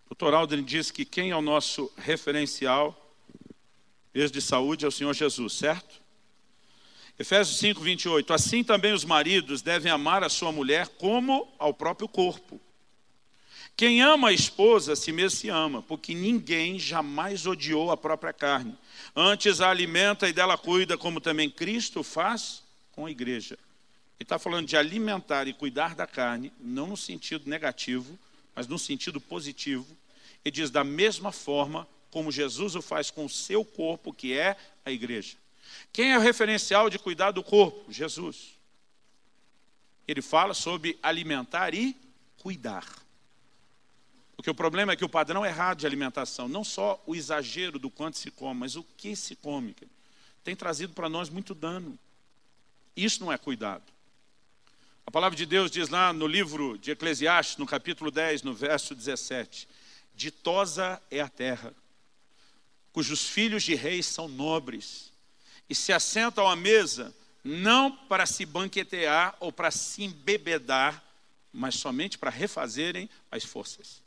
S1: O Dr. Aldrin diz que quem é o nosso referencial, desde de saúde, é o Senhor Jesus, certo? Efésios 5, 28. Assim também os maridos devem amar a sua mulher como ao próprio corpo. Quem ama a esposa, a si mesmo se ama, porque ninguém jamais odiou a própria carne. Antes a alimenta e dela cuida, como também Cristo faz com a igreja. Ele está falando de alimentar e cuidar da carne, não no sentido negativo, mas no sentido positivo. Ele diz, da mesma forma como Jesus o faz com o seu corpo, que é a igreja. Quem é o referencial de cuidar do corpo? Jesus. Ele fala sobre alimentar e cuidar. Porque o problema é que o padrão errado de alimentação, não só o exagero do quanto se come, mas o que se come, tem trazido para nós muito dano. Isso não é cuidado. A palavra de Deus diz lá no livro de Eclesiastes, no capítulo 10, no verso 17, ditosa é a terra, cujos filhos de reis são nobres, e se assentam à mesa, não para se banquetear ou para se embebedar, mas somente para refazerem as forças.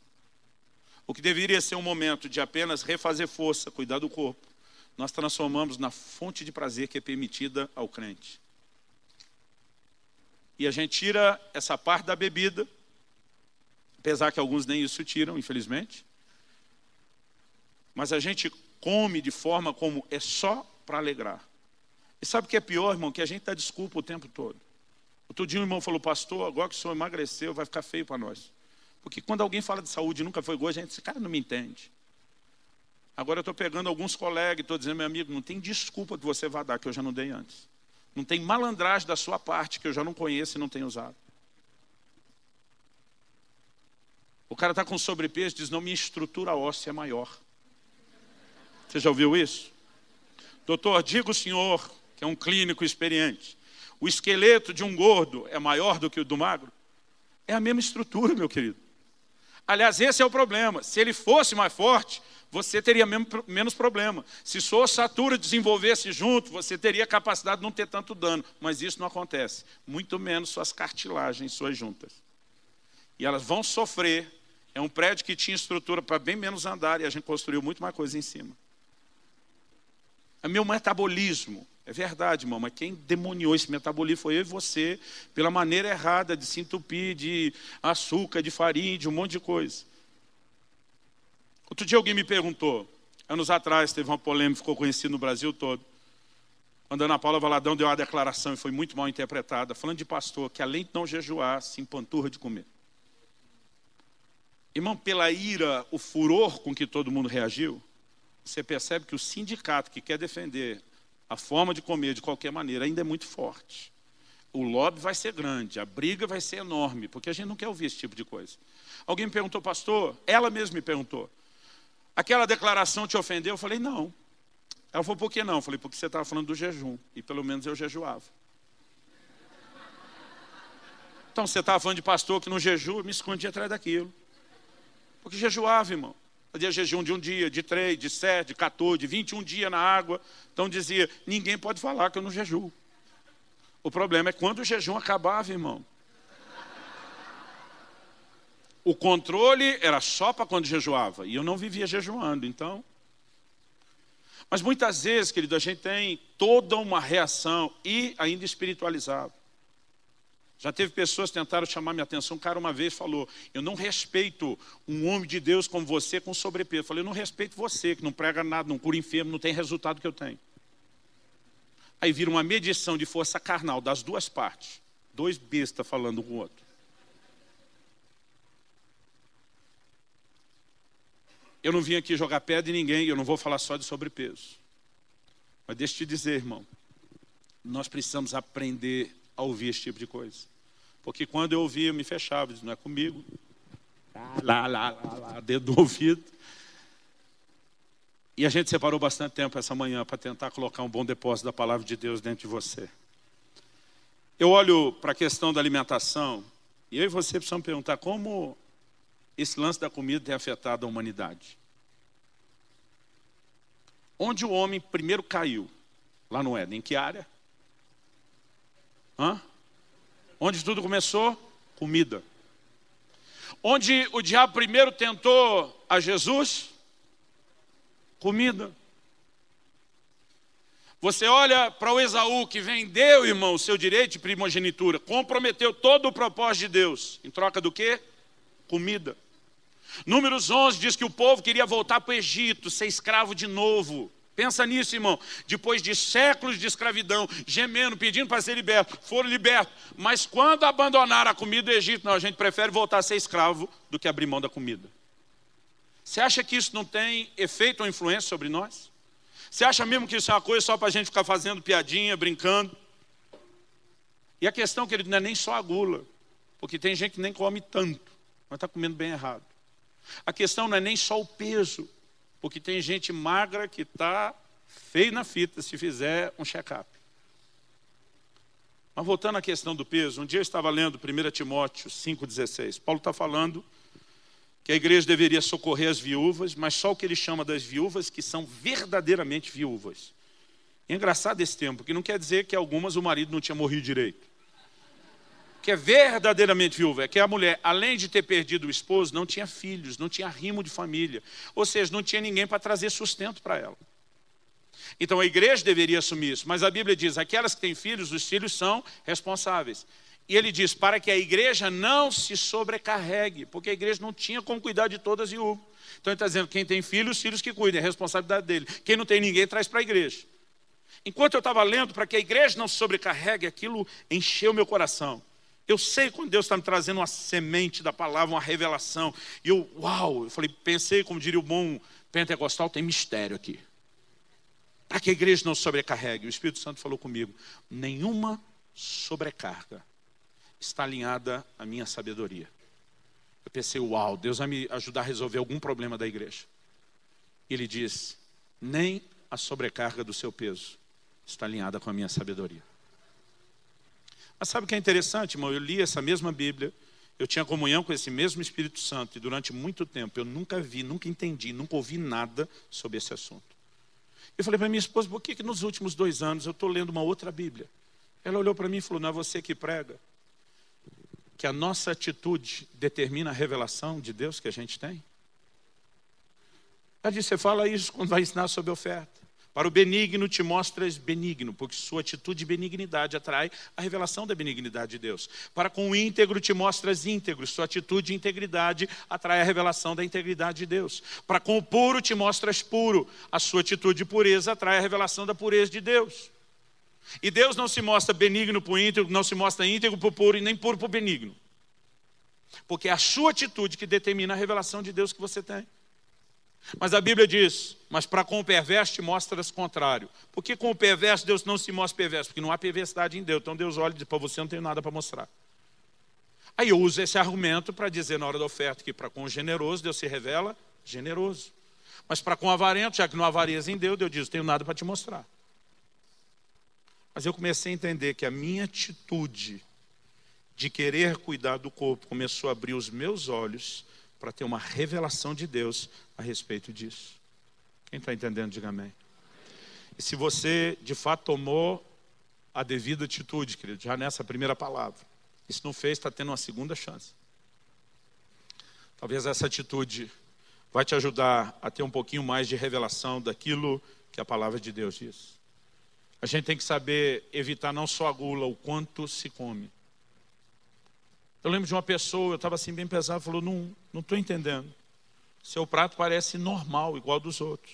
S1: O que deveria ser um momento de apenas refazer força, cuidar do corpo, nós transformamos na fonte de prazer que é permitida ao crente. E a gente tira essa parte da bebida, apesar que alguns nem isso tiram, infelizmente. Mas a gente come de forma como é só para alegrar. E sabe o que é pior, irmão? Que a gente dá desculpa o tempo todo. Outro dia o irmão falou, pastor, agora que o senhor emagreceu, vai ficar feio para nós. Porque quando alguém fala de saúde e nunca foi gordo, a gente diz, esse cara não me entende. Agora eu estou pegando alguns colegas e estou dizendo, meu amigo, não tem desculpa que você vá dar, que eu já não dei antes. Não tem malandragem da sua parte, que eu já não conheço e não tenho usado. O cara está com sobrepeso e diz, não, minha estrutura óssea é maior. Você já ouviu isso? Doutor, diga o senhor, que é um clínico experiente, o esqueleto de um gordo é maior do que o do magro? É a mesma estrutura, meu querido. Aliás, esse é o problema. Se ele fosse mais forte, você teria menos problema. Se sua ossatura desenvolvesse junto, você teria capacidade de não ter tanto dano. Mas isso não acontece. Muito menos suas cartilagens, suas juntas. E elas vão sofrer. É um prédio que tinha estrutura para bem menos andar e a gente construiu muito mais coisa em cima. É meu metabolismo. É verdade, irmão, mas quem demoniou esse metabolismo foi eu e você, pela maneira errada de se entupir de açúcar, de farinha, de um monte de coisa. Outro dia alguém me perguntou, anos atrás, teve uma polêmica, ficou conhecida no Brasil todo, quando a Ana Paula Valadão deu uma declaração e foi muito mal interpretada, falando de pastor, que além de não jejuar, se empanturra de comer. Irmão, pela ira, o furor com que todo mundo reagiu, você percebe que o sindicato que quer defender a forma de comer de qualquer maneira ainda é muito forte. O lobby vai ser grande, a briga vai ser enorme, porque a gente não quer ouvir esse tipo de coisa. Alguém me perguntou, pastor, ela mesma me perguntou, aquela declaração te ofendeu? Eu falei, não. Ela falou, por que não? Eu falei, porque você estava falando do jejum, e pelo menos eu jejuava. Então, você estava falando de pastor que no jejum, eu me escondi atrás daquilo. Porque jejuava, irmão. Fazia jejum de um dia, de 3, de 7, de 14, de 21 dias na água. Então dizia, ninguém pode falar que eu não jejuo. O problema é quando o jejum acabava, irmão. O controle era só para quando jejuava. E eu não vivia jejuando, então. Mas muitas vezes, querido, a gente tem toda uma reação e ainda espiritualizado. Já teve pessoas que tentaram chamar minha atenção. Um cara uma vez falou, eu não respeito um homem de Deus como você com sobrepeso. Eu falei, eu não respeito você, que não prega nada, não cura enfermo, não tem resultado que eu tenho. Aí vira uma medição de força carnal das duas partes. Dois bestas falando um com o outro. Eu não vim aqui jogar pedra em ninguém, eu não vou falar só de sobrepeso. Mas deixa eu te dizer, irmão, nós precisamos aprender a ouvir esse tipo de coisa. Porque quando eu ouvia, eu me fechava, dizia, não é comigo. Dedo no ouvido. E a gente separou bastante tempo essa manhã para tentar colocar um bom depósito da palavra de Deus dentro de você. Eu olho para a questão da alimentação, e eu e você precisamos perguntar como esse lance da comida tem afetado a humanidade. Onde o homem primeiro caiu? Lá no Éden. Em que área? Onde tudo começou? Comida. Onde o diabo primeiro tentou a Jesus? Comida. Você olha para o Esaú que vendeu, irmão, o seu direito de primogenitura, comprometeu todo o propósito de Deus. Em troca do quê? Comida. Números 11 diz que o povo queria voltar para o Egito, ser escravo de novo. Pensa nisso, irmão. Depois de séculos de escravidão, gemendo, pedindo para ser liberto, foram libertos. Mas quando abandonaram a comida do Egito, não, a gente prefere voltar a ser escravo do que abrir mão da comida. Você acha que isso não tem efeito ou influência sobre nós? Você acha mesmo que isso é uma coisa só para a gente ficar fazendo piadinha, brincando? E a questão, querido, não é nem só a gula, porque tem gente que nem come tanto, mas está comendo bem errado. A questão não é nem só o peso, porque tem gente magra que está feio na fita se fizer um check-up. Mas voltando à questão do peso, um dia eu estava lendo 1 Timóteo 5,16. Paulo está falando que a igreja deveria socorrer as viúvas, mas só o que ele chama das viúvas que são verdadeiramente viúvas. É engraçado esse termo, porque não quer dizer que algumas o marido não tinha morrido direito. Que é verdadeiramente viúva, é que a mulher, além de ter perdido o esposo, não tinha filhos, não tinha arrimo de família. Ou seja, não tinha ninguém para trazer sustento para ela. Então a igreja deveria assumir isso, mas a Bíblia diz, aquelas que têm filhos, os filhos são responsáveis. E ele diz, para que a igreja não se sobrecarregue, porque a igreja não tinha como cuidar de todas as viúvas. Então ele está dizendo, quem tem filhos, os filhos que cuidem, é a responsabilidade dele. Quem não tem ninguém, traz para a igreja. Enquanto eu estava lendo, para que a igreja não se sobrecarregue, aquilo encheu meu coração. Eu sei quando Deus está me trazendo uma semente da palavra, uma revelação. E eu falei, pensei, como diria o bom pentecostal, tem mistério aqui. Para que a igreja não se sobrecarregue. O Espírito Santo falou comigo, nenhuma sobrecarga está alinhada à minha sabedoria. Eu pensei, Deus vai me ajudar a resolver algum problema da igreja. Ele diz, nem a sobrecarga do seu peso está alinhada com a minha sabedoria. Mas sabe o que é interessante, irmão? Eu li essa mesma Bíblia, eu tinha comunhão com esse mesmo Espírito Santo, e durante muito tempo eu nunca vi, nunca entendi, nunca ouvi nada sobre esse assunto. Eu falei para minha esposa, por que nos últimos 2 anos eu estou lendo uma outra Bíblia? Ela olhou para mim e falou, não é você que prega? Que a nossa atitude determina a revelação de Deus que a gente tem? Ela disse, você fala isso quando vai ensinar sobre oferta. Para o benigno te mostras benigno, porque sua atitude de benignidade atrai a revelação da benignidade de Deus. Para com o íntegro te mostras íntegro, sua atitude de integridade atrai a revelação da integridade de Deus. Para com o puro te mostras puro, a sua atitude de pureza atrai a revelação da pureza de Deus. E Deus não se mostra benigno para o íntegro, não se mostra íntegro para o puro e nem puro para o benigno. Porque é a sua atitude que determina a revelação de Deus que você tem. Mas a Bíblia diz, mas para com o perverso te mostras contrário. Por que com o perverso Deus não se mostra perverso? Porque não há perversidade em Deus. Então Deus olha e diz, para você não tenho nada para mostrar. Aí eu uso esse argumento para dizer na hora da oferta que para com o generoso Deus se revela generoso. Mas para com o avarento, já que não há avareza em Deus, Deus diz, tenho nada para te mostrar. Mas eu comecei a entender que a minha atitude de querer cuidar do corpo começou a abrir os meus olhos para ter uma revelação de Deus a respeito disso. Quem está entendendo, diga amém. E se você de fato tomou a devida atitude, querido, já nessa primeira palavra, isso não fez, está tendo uma segunda chance. Talvez essa atitude vai te ajudar a ter um pouquinho mais de revelação daquilo que a palavra de Deus diz. A gente tem que saber evitar não só a gula, o quanto se come. Eu lembro de uma pessoa, eu estava assim bem pesado, falou, não estou entendendo. Seu prato parece normal, igual ao dos outros.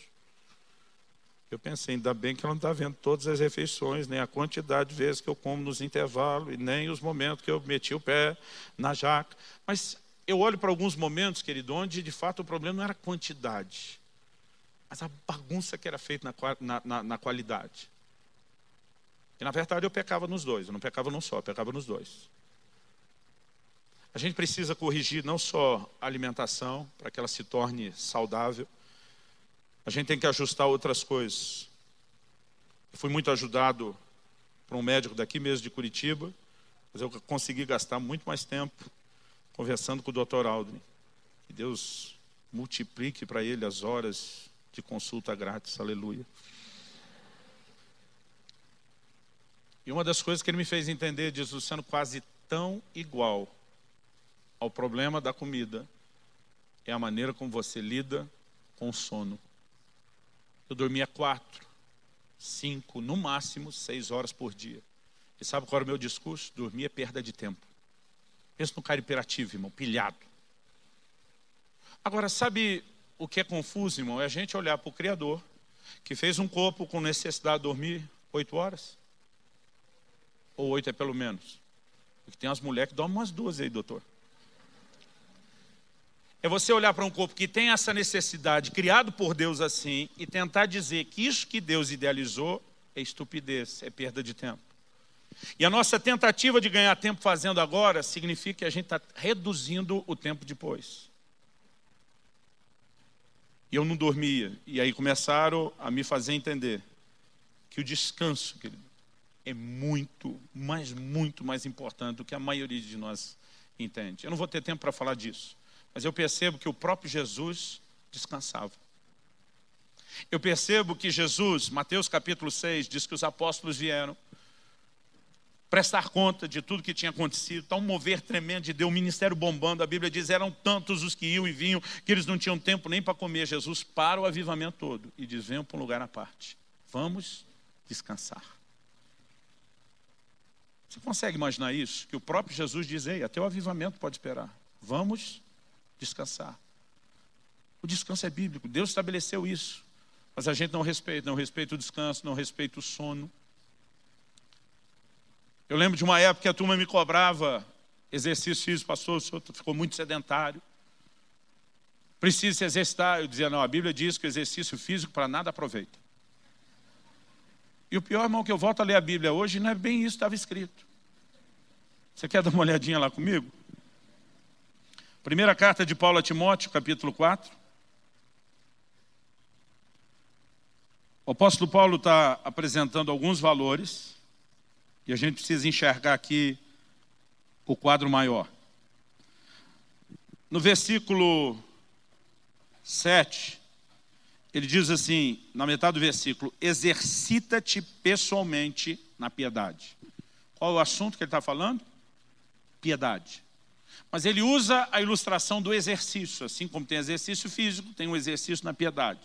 S1: Eu pensei, ainda bem que ela não está vendo todas as refeições, nem a quantidade de vezes que eu como nos intervalos, e nem os momentos que eu meti o pé na jaca. Mas eu olho para alguns momentos, querido, onde de fato o problema não era a quantidade, mas a bagunça que era feita na qualidade. E na verdade eu pecava nos dois, eu não pecava num só, eu pecava nos dois. A gente precisa corrigir não só a alimentação, para que ela se torne saudável, a gente tem que ajustar outras coisas. Eu fui muito ajudado por um médico daqui mesmo de Curitiba, mas eu consegui gastar muito mais tempo conversando com o Dr. Aldrin. Que Deus multiplique para ele as horas de consulta grátis, aleluia. E uma das coisas que ele me fez entender, diz, Luciano, quase tão igual ao problema da comida é a maneira como você lida com o sono. Eu dormia 4, 5, no máximo 6 horas por dia. E sabe qual era o meu discurso? Dormir é perda de tempo. Pensa no cara hiperativo, irmão, pilhado. Agora, sabe o que é confuso, irmão? É a gente olhar para o Criador, que fez um corpo com necessidade de dormir 8 horas. Ou 8 é pelo menos. Porque tem umas mulheres que dormem umas 2 aí, doutor. É você olhar para um corpo que tem essa necessidade, criado por Deus assim, e tentar dizer que isso que Deus idealizou é estupidez, é perda de tempo. E a nossa tentativa de ganhar tempo fazendo agora significa que a gente está reduzindo o tempo depois. E eu não dormia. E aí começaram a me fazer entender que o descanso, querido, é muito mais importante do que a maioria de nós entende. Eu não vou ter tempo para falar disso, mas eu percebo que o próprio Jesus descansava. Eu percebo que Jesus, Mateus capítulo 6, diz que os apóstolos vieram prestar conta de tudo que tinha acontecido. Está um mover tremendo de Deus, o ministério bombando. A Bíblia diz, eram tantos os que iam e vinham, que eles não tinham tempo nem para comer. Jesus para o avivamento todo e diz, venham para um lugar à parte. Vamos descansar. Você consegue imaginar isso? Que o próprio Jesus diz, ei, até o avivamento pode esperar. Vamos descansar. O descanso é bíblico, Deus estabeleceu isso. Mas a gente não respeita o descanso, não respeita o sono. Eu lembro de uma época que a turma me cobrava exercício físico, pastor, o senhor ficou muito sedentário. Precisa se exercitar. Eu dizia, não, a Bíblia diz que o exercício físico para nada aproveita. E o pior, irmão, que eu volto a ler a Bíblia hoje, não é bem isso que estava escrito. Você quer dar uma olhadinha lá comigo? Primeira carta de Paulo a Timóteo, capítulo 4. O apóstolo Paulo está apresentando alguns valores. E a gente precisa enxergar aqui o quadro maior. No versículo 7, ele diz assim, na metade do versículo, exercita-te pessoalmente na piedade. Qual é o assunto que ele está falando? Piedade. Mas ele usa a ilustração do exercício, assim como tem exercício físico, tem um exercício na piedade.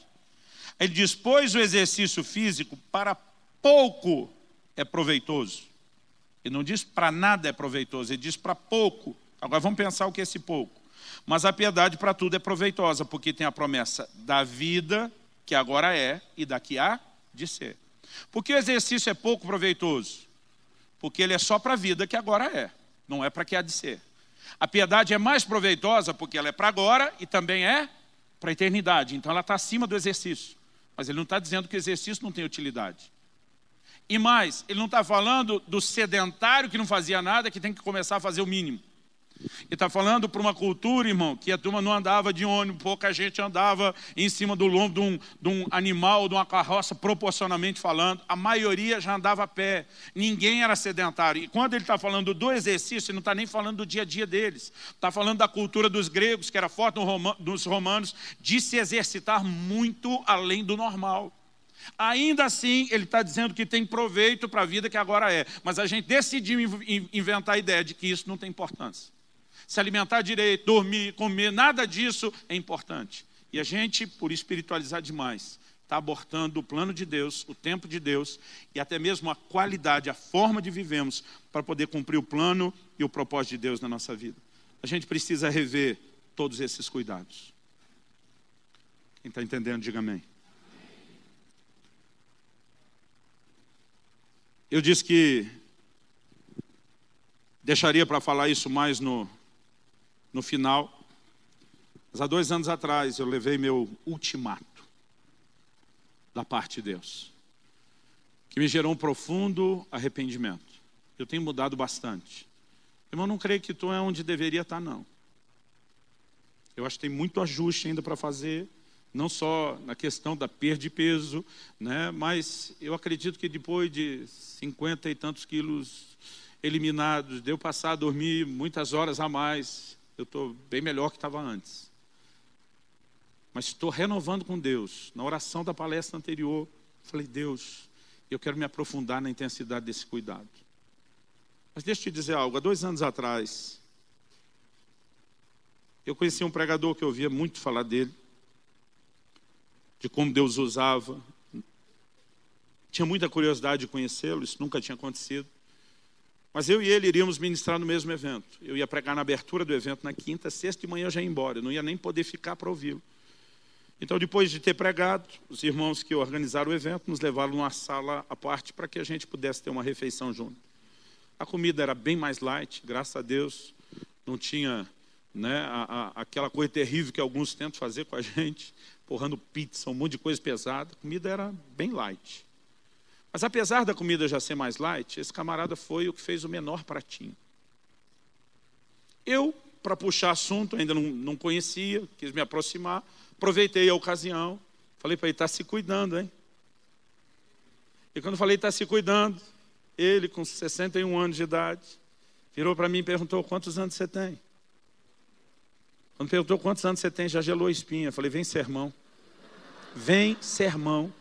S1: Ele diz, pois o exercício físico para pouco é proveitoso. Ele não diz para nada é proveitoso, ele diz para pouco. Agora vamos pensar o que é esse pouco. Mas a piedade para tudo é proveitosa, porque tem a promessa da vida, que agora é, e da que há de ser. Por que o exercício é pouco proveitoso? Porque ele é só para a vida que agora é, não é para que há de ser. A piedade é mais proveitosa porque ela é para agora e também é para a eternidade. Então ela está acima do exercício. Mas ele não está dizendo que o exercício não tem utilidade. E mais, ele não está falando do sedentário que não fazia nada, que tem que começar a fazer o mínimo. Ele está falando para uma cultura, irmão, que a turma não andava de ônibus, pouca gente andava em cima do lombo de um animal, de uma carroça, proporcionalmente falando. A maioria já andava a pé, ninguém era sedentário. E quando ele está falando do exercício, ele não está nem falando do dia a dia deles. Está falando da cultura dos gregos, que era forte dos romanos, de se exercitar muito além do normal. Ainda assim, ele está dizendo que tem proveito para a vida que agora é. Mas a gente decidiu inventar a ideia de que isso não tem importância. Se alimentar direito, dormir, comer, nada disso é importante. E a gente, por espiritualizar demais, está abortando o plano de Deus, o tempo de Deus e até mesmo a qualidade, a forma de vivemos para poder cumprir o plano e o propósito de Deus na nossa vida. A gente precisa rever todos esses cuidados. Quem está entendendo, diga amém. Eu disse que deixaria para falar isso mais no final. Mas há 2 anos atrás eu levei meu ultimato da parte de Deus, que me gerou um profundo arrependimento. Eu tenho mudado bastante. Irmão, não creio que tu é onde deveria estar, não. Eu acho que tem muito ajuste ainda para fazer. Não só na questão da perda de peso, né? Mas eu acredito que depois de 50 e tantos quilos eliminados, de eu passar a dormir muitas horas a mais, eu estou bem melhor que estava antes. Mas estou renovando com Deus. Na oração da palestra anterior, falei, Deus, eu quero me aprofundar na intensidade desse cuidado. Mas deixa eu te dizer algo, há 2 anos atrás, eu conheci um pregador que eu ouvia muito falar dele, de como Deus usava Tinha muita curiosidade de conhecê-lo, isso nunca tinha acontecido. Mas eu e ele iríamos ministrar no mesmo evento. Eu ia pregar na abertura do evento na quinta, sexta de manhã eu já ia embora. Eu não ia nem poder ficar para ouvi-lo. Então, depois de ter pregado, os irmãos que organizaram o evento nos levaram numa sala à parte para que a gente pudesse ter uma refeição junto. A comida era bem mais light, graças a Deus. Não tinha, né, aquela coisa terrível que alguns tentam fazer com a gente, porrando pizza, um monte de coisa pesada. A comida era bem light. Mas apesar da comida já ser mais light, esse camarada foi o que fez o menor pratinho. Eu, para puxar assunto, ainda não conhecia, quis me aproximar, aproveitei a ocasião, falei para ele, está se cuidando, hein? E quando falei, está se cuidando, ele com 61 anos de idade, virou para mim e perguntou, quantos anos você tem? Quando perguntou quantos anos você tem, já gelou a espinha. Eu falei, vem sermão. Vem sermão.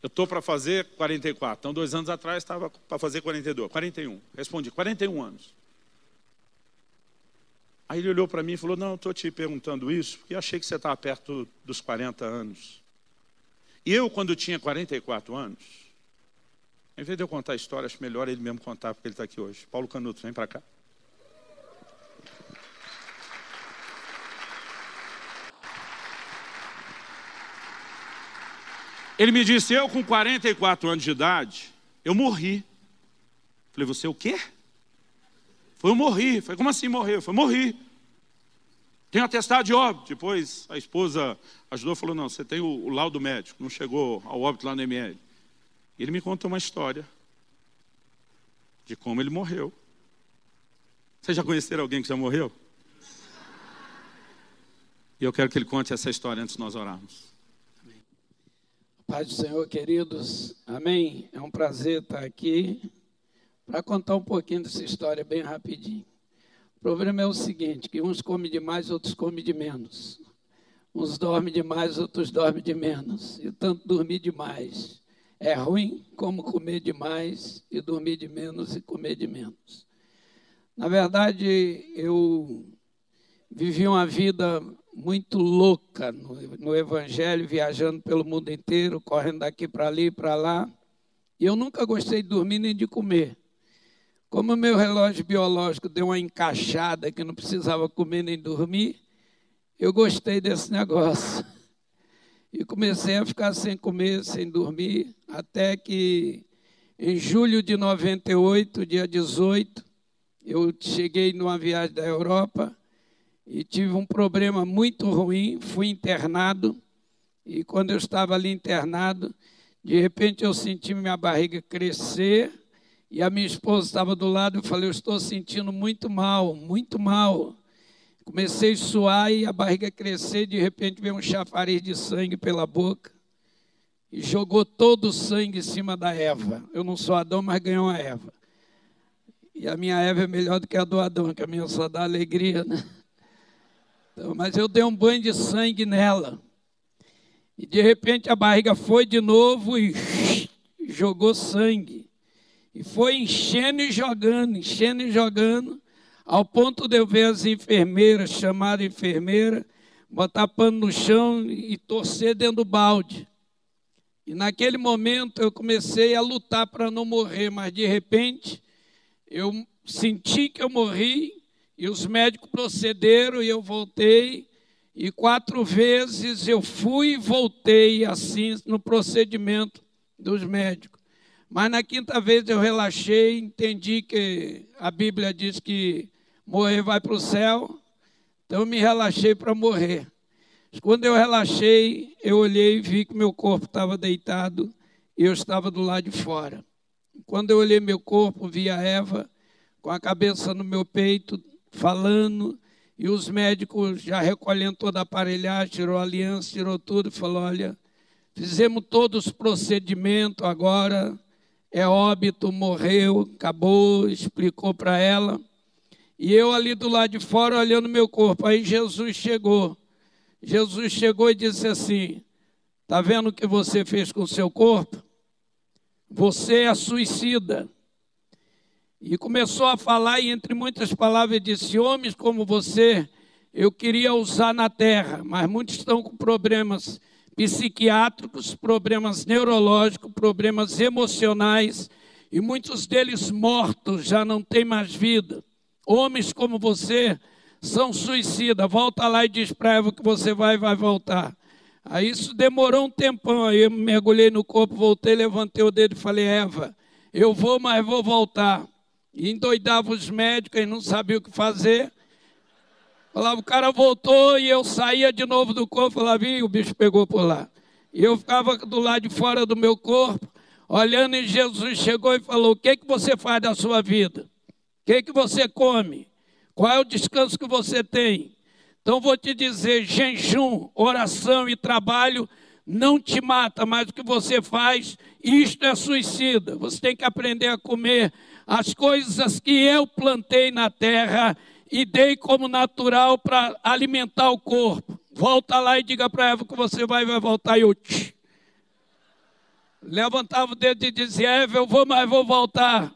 S1: Eu estou para fazer 44. Então, 2 anos atrás, estava para fazer 42. 41. Respondi, 41 anos. Aí ele olhou para mim e falou, não, estou te perguntando isso, porque eu achei que você estava perto dos 40 anos. E eu, quando tinha 44 anos, em vez de eu contar a história, acho melhor ele mesmo contar, porque ele está aqui hoje. Paulo Canuto, vem para cá. Ele me disse, eu com 44 anos de idade, eu morri. Falei, você o quê? Foi, eu morri. Falei, como assim morreu? Foi, morri. Tem um atestado de óbito. Depois a esposa ajudou e falou, não, você tem o laudo médico, não chegou ao óbito lá no ML. Ele me contou uma história de como ele morreu. Vocês já conheceram alguém que já morreu? E eu quero que ele conte essa história antes de nós orarmos.
S2: Paz do Senhor, queridos. Amém? É um prazer estar aqui para contar um pouquinho dessa história bem rapidinho. O problema é o seguinte, que uns comem demais, outros comem de menos. Uns dormem demais, outros dormem de menos. E tanto dormir demais é ruim como comer demais e dormir de menos e comer de menos. Na verdade, eu vivi uma vida muito louca no Evangelho, viajando pelo mundo inteiro, correndo daqui para ali e para lá. E eu nunca gostei de dormir nem de comer. Como o meu relógio biológico deu uma encaixada que não precisava comer nem dormir, eu gostei desse negócio. E comecei a ficar sem comer, sem dormir, até que em julho de 98, dia 18, eu cheguei numa viagem da Europa e tive um problema muito ruim, fui internado, e quando eu estava ali internado, de repente eu senti minha barriga crescer, e a minha esposa estava do lado, eu falei, eu estou sentindo muito mal, muito mal. Comecei a suar e a barriga crescer, de repente veio um chafariz de sangue pela boca, e jogou todo o sangue em cima da Eva. Eu não sou Adão, mas ganhou a Eva. E a minha Eva é melhor do que a do Adão, que a minha só dá alegria, né? Então, mas eu dei um banho de sangue nela. E de repente a barriga foi de novo e jogou sangue. E foi enchendo e jogando, ao ponto de eu ver as enfermeiras, chamar a enfermeira, botar pano no chão e torcer dentro do balde. E naquele momento eu comecei a lutar para não morrer, mas de repente eu senti que eu morri. E os médicos procederam e eu voltei, e 4 vezes eu fui e voltei assim no procedimento dos médicos. Mas na 5ª vez eu relaxei, entendi que a Bíblia diz que morrer vai para o céu, então eu me relaxei para morrer. Quando eu relaxei, eu olhei e vi que meu corpo estava deitado e eu estava do lado de fora. Quando eu olhei meu corpo, vi a Eva com a cabeça no meu peito, falando, e os médicos já recolhendo toda a aparelhagem, tirou a aliança, tirou tudo, e falou, olha, fizemos todos os procedimentos, agora é óbito, morreu, acabou, explicou para ela. E eu ali do lado de fora, olhando meu corpo, aí Jesus chegou e disse assim, está vendo o que você fez com o seu corpo? Você é suicida. E começou a falar, e entre muitas palavras disse, homens como você, eu queria usar na terra, mas muitos estão com problemas psiquiátricos, problemas neurológicos, problemas emocionais, e muitos deles mortos, já não têm mais vida. Homens como você são suicidas. Volta lá e diz para Eva que você vai voltar. Aí isso demorou um tempão, aí eu mergulhei no corpo, voltei, levantei o dedo e falei, Eva, eu vou, mas vou voltar. E endoidava os médicos e não sabia o que fazer. Falava, o cara voltou e eu saía de novo do corpo, falava, o bicho pegou por lá. E eu ficava do lado de fora do meu corpo, olhando, e Jesus chegou e falou, o que você faz da sua vida? O que você come? Qual é o descanso que você tem? Então vou te dizer, jejum, oração e trabalho não te mata, mas o que você faz, isto é suicida. Você tem que aprender a comer as coisas que eu plantei na terra e dei como natural para alimentar o corpo. Volta lá e diga para Eva que você vai voltar. E eu levantava o dedo e dizia, Eva, eu vou, mas vou voltar.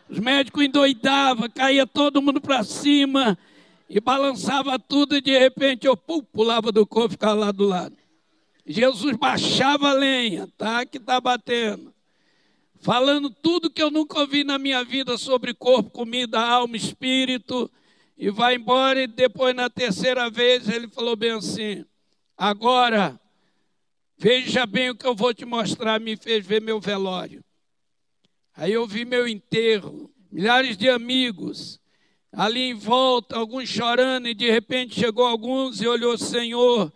S2: Os médicos endoidavam, caía todo mundo para cima e balançava tudo, e de repente eu pulava do corpo e ficava lá do lado. Jesus baixava a lenha, tá? Que está batendo. Falando tudo que eu nunca ouvi na minha vida sobre corpo, comida, alma, espírito. E vai embora, e depois na terceira vez ele falou bem assim, agora, veja bem o que eu vou te mostrar, me fez ver meu velório. Aí eu vi meu enterro, milhares de amigos, ali em volta, alguns chorando, e de repente chegou alguns e olhou, Senhor,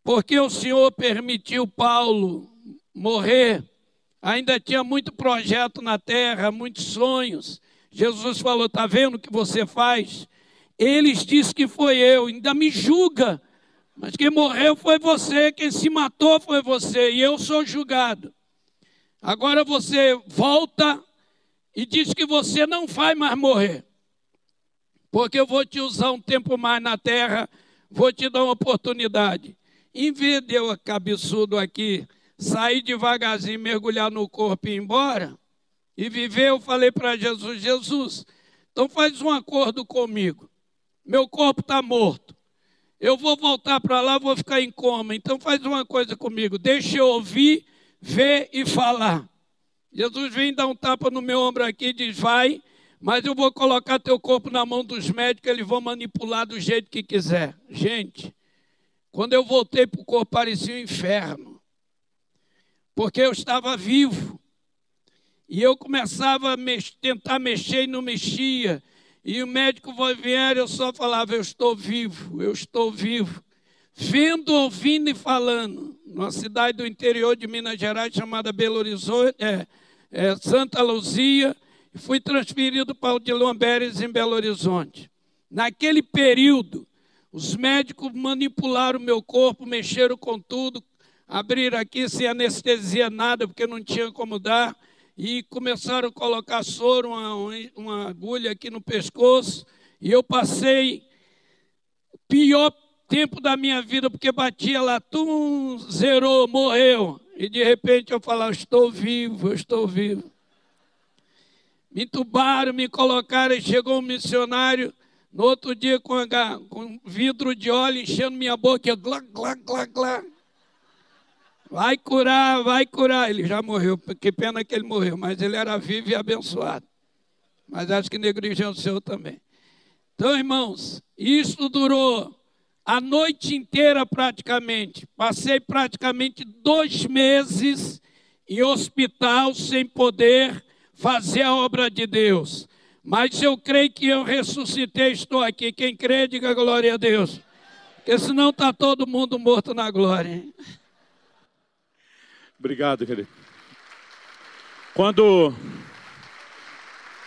S2: por que o Senhor permitiu Paulo morrer? Ainda tinha muito projeto na terra, muitos sonhos. Jesus falou, está vendo o que você faz? Eles dizem que foi eu, ainda me julga. Mas quem morreu foi você, quem se matou foi você, e eu sou julgado. Agora você volta e diz que você não vai mais morrer. Porque eu vou te usar um tempo mais na terra, vou te dar uma oportunidade. Em vez de eu, cabeçudo aqui, sair devagarzinho, mergulhar no corpo e ir embora, e viver, eu falei para Jesus, Jesus, então faz um acordo comigo. Meu corpo está morto. Eu vou voltar para lá, vou ficar em coma. Então faz uma coisa comigo, deixa eu ouvir, ver e falar. Jesus vem dar um tapa no meu ombro aqui e diz, vai, mas eu vou colocar teu corpo na mão dos médicos, eles vão manipular do jeito que quiser. Gente, quando eu voltei para o corpo, parecia um inferno. Porque eu estava vivo. E eu começava a tentar mexer e não mexia. E o médico vier, eu só falava, eu estou vivo, eu estou vivo. Vendo, ouvindo e falando. Numa cidade do interior de Minas Gerais, chamada Belo Horizonte, Santa Luzia, e fui transferido para o de Lomberes, em Belo Horizonte. Naquele período, os médicos manipularam o meu corpo, mexeram com tudo, abriram aqui sem anestesia nada, porque não tinha como dar, e começaram a colocar soro, uma agulha aqui no pescoço, e eu passei o pior tempo da minha vida, porque batia lá, zerou, morreu, e de repente eu falava, estou vivo, eu estou vivo. Me entubaram, me colocaram, e chegou um missionário, no outro dia com vidro de óleo, enchendo minha boca, glá, glá, glá, glá. Vai curar, vai curar. Ele já morreu, que pena que ele morreu, mas ele era vivo e abençoado. Mas acho que negligenciou também. Então, irmãos, isso durou a noite inteira praticamente. Passei praticamente 2 meses em hospital sem poder fazer a obra de Deus. Mas eu creio que eu ressuscitei, estou aqui. Quem crê, diga glória a Deus. Porque senão está todo mundo morto na glória, hein?
S1: Obrigado, querido.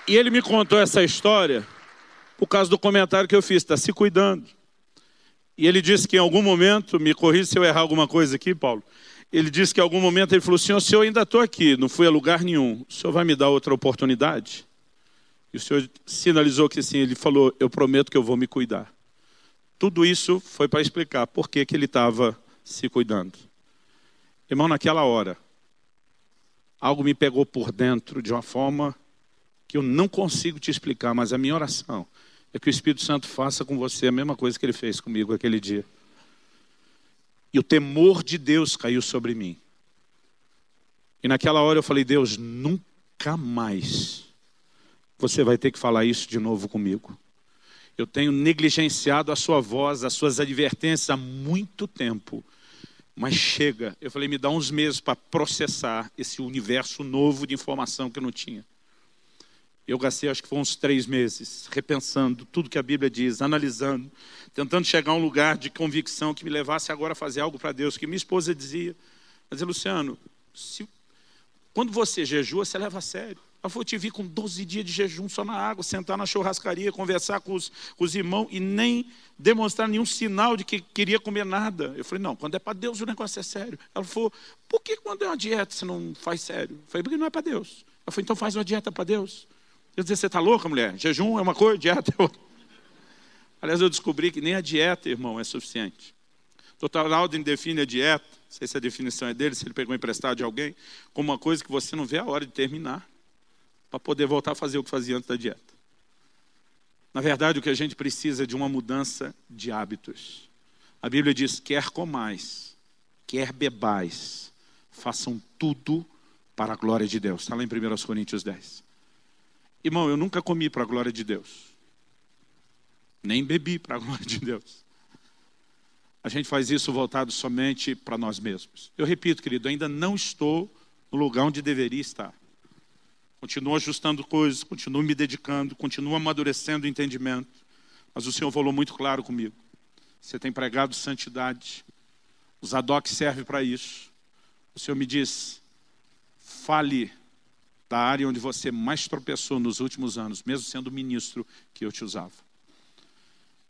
S1: E ele me contou essa história por causa do comentário que eu fiz, está se cuidando. E ele disse que em algum momento, me corrija se eu errar alguma coisa aqui, Paulo, ele disse que em algum momento ele falou assim, o senhor ainda estou aqui, não fui a lugar nenhum, o senhor vai me dar outra oportunidade? E o senhor sinalizou que sim, ele falou, eu prometo que eu vou me cuidar. Tudo isso foi para explicar por que ele estava se cuidando. Irmão, naquela hora, algo me pegou por dentro de uma forma que eu não consigo te explicar, mas a minha oração é que o Espírito Santo faça com você a mesma coisa que ele fez comigo aquele dia. E o temor de Deus caiu sobre mim. E naquela hora eu falei, Deus, nunca mais você vai ter que falar isso de novo comigo. Eu tenho negligenciado a sua voz, as suas advertências há muito tempo. Mas chega, eu falei, me dá uns meses para processar esse universo novo de informação que eu não tinha. Eu gastei, acho que foi uns 3 meses, repensando tudo que a Bíblia diz, analisando, tentando chegar a um lugar de convicção que me levasse agora a fazer algo para Deus. Que minha esposa dizia, mas Luciano, quando você jejua, você leva a sério. Ela falou, eu te vi com 12 dias de jejum só na água, sentar na churrascaria, conversar com os irmãos e nem demonstrar nenhum sinal de que queria comer nada. Eu falei, não, quando é para Deus o negócio é sério. Ela falou, por que quando é uma dieta você não faz sério? Eu falei, porque não é para Deus. Ela falou, então faz uma dieta para Deus. Eu disse, você está louca, mulher? Jejum é uma coisa, dieta é outra. Aliás, eu descobri que nem a dieta, irmão, é suficiente. O Dr. Alden define a dieta, não sei se a definição é dele, se ele pegou emprestado de alguém, como uma coisa que você não vê a hora de terminar, para poder voltar a fazer o que fazia antes da dieta. Na verdade, o que a gente precisa é de uma mudança de hábitos. A Bíblia diz, quer comais, quer bebais, façam tudo para a glória de Deus. Está lá em 1 Coríntios 10. Irmão, eu nunca comi para a glória de Deus. Nem bebi para a glória de Deus. A gente faz isso voltado somente para nós mesmos. Eu repito, querido, ainda não estou no lugar onde deveria estar. Continuo ajustando coisas, continuo me dedicando, continuo amadurecendo o entendimento. Mas o Senhor falou muito claro comigo. Você tem pregado santidade. O Zadok serve para isso. O Senhor me diz, fale da área onde você mais tropeçou nos últimos anos, mesmo sendo ministro que eu te usava.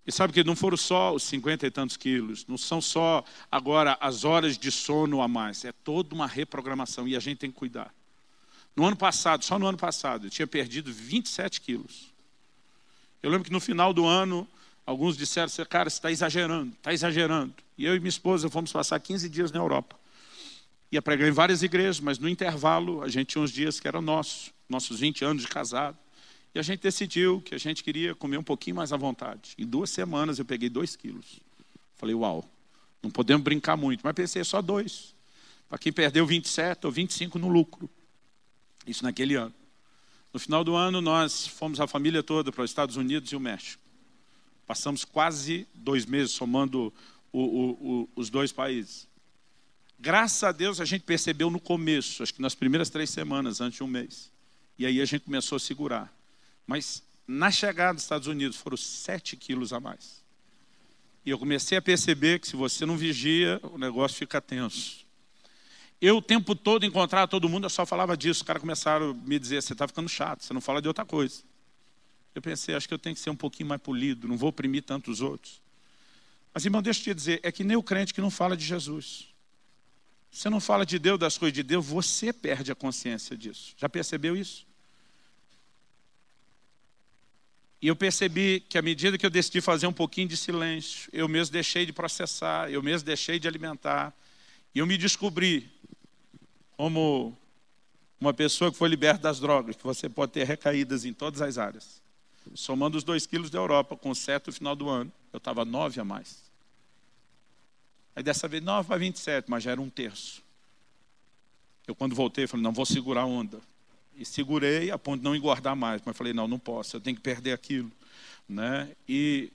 S1: E sabe que não foram só os 50 e tantos quilos, não são só agora as horas de sono a mais, é toda uma reprogramação e a gente tem que cuidar. No ano passado, só no ano passado, eu tinha perdido 27 quilos. Eu lembro que no final do ano, alguns disseram, cara, você está exagerando, está exagerando. E eu e minha esposa fomos passar 15 dias na Europa. Ia pregar em várias igrejas, mas no intervalo, a gente tinha uns dias que eram nossos 20 anos de casado. E a gente decidiu que a gente queria comer um pouquinho mais à vontade. Em 2 semanas eu peguei 2 quilos. Falei, uau, não podemos brincar muito. Mas pensei, só 2. Para quem perdeu 27 ou 25 no lucro. Isso naquele ano. No final do ano, nós fomos a família toda para os Estados Unidos e o México. Passamos quase 2 meses, somando os 2 países. Graças a Deus, a gente percebeu no começo, acho que nas primeiras 3 semanas, antes de um mês. E aí a gente começou a segurar. Mas na chegada dos Estados Unidos foram 7 quilos a mais. E eu comecei a perceber que se você não vigia, o negócio fica tenso. Eu o tempo todo encontrava todo mundo, eu só falava disso. Os caras começaram a me dizer, você está ficando chato, você não fala de outra coisa. Eu pensei, acho que eu tenho que ser um pouquinho mais polido, não vou oprimir tanto os outros. Mas, irmão, deixa eu te dizer, é que nem o crente que não fala de Jesus. Você não fala de Deus, das coisas de Deus, você perde a consciência disso. Já percebeu isso? E eu percebi que à medida que eu decidi fazer um pouquinho de silêncio, eu mesmo deixei de processar, eu mesmo deixei de alimentar. E eu me descobri como uma pessoa que foi liberta das drogas, que você pode ter recaídas em todas as áreas. Somando os 2 quilos da Europa, com 7 no final do ano, eu estava 9 a mais. Aí dessa vez 9 para 27, mas já era 1/3. Eu quando voltei, falei, não, vou segurar a onda. E segurei a ponto de não engordar mais. Mas falei, não posso, eu tenho que perder aquilo. Né? E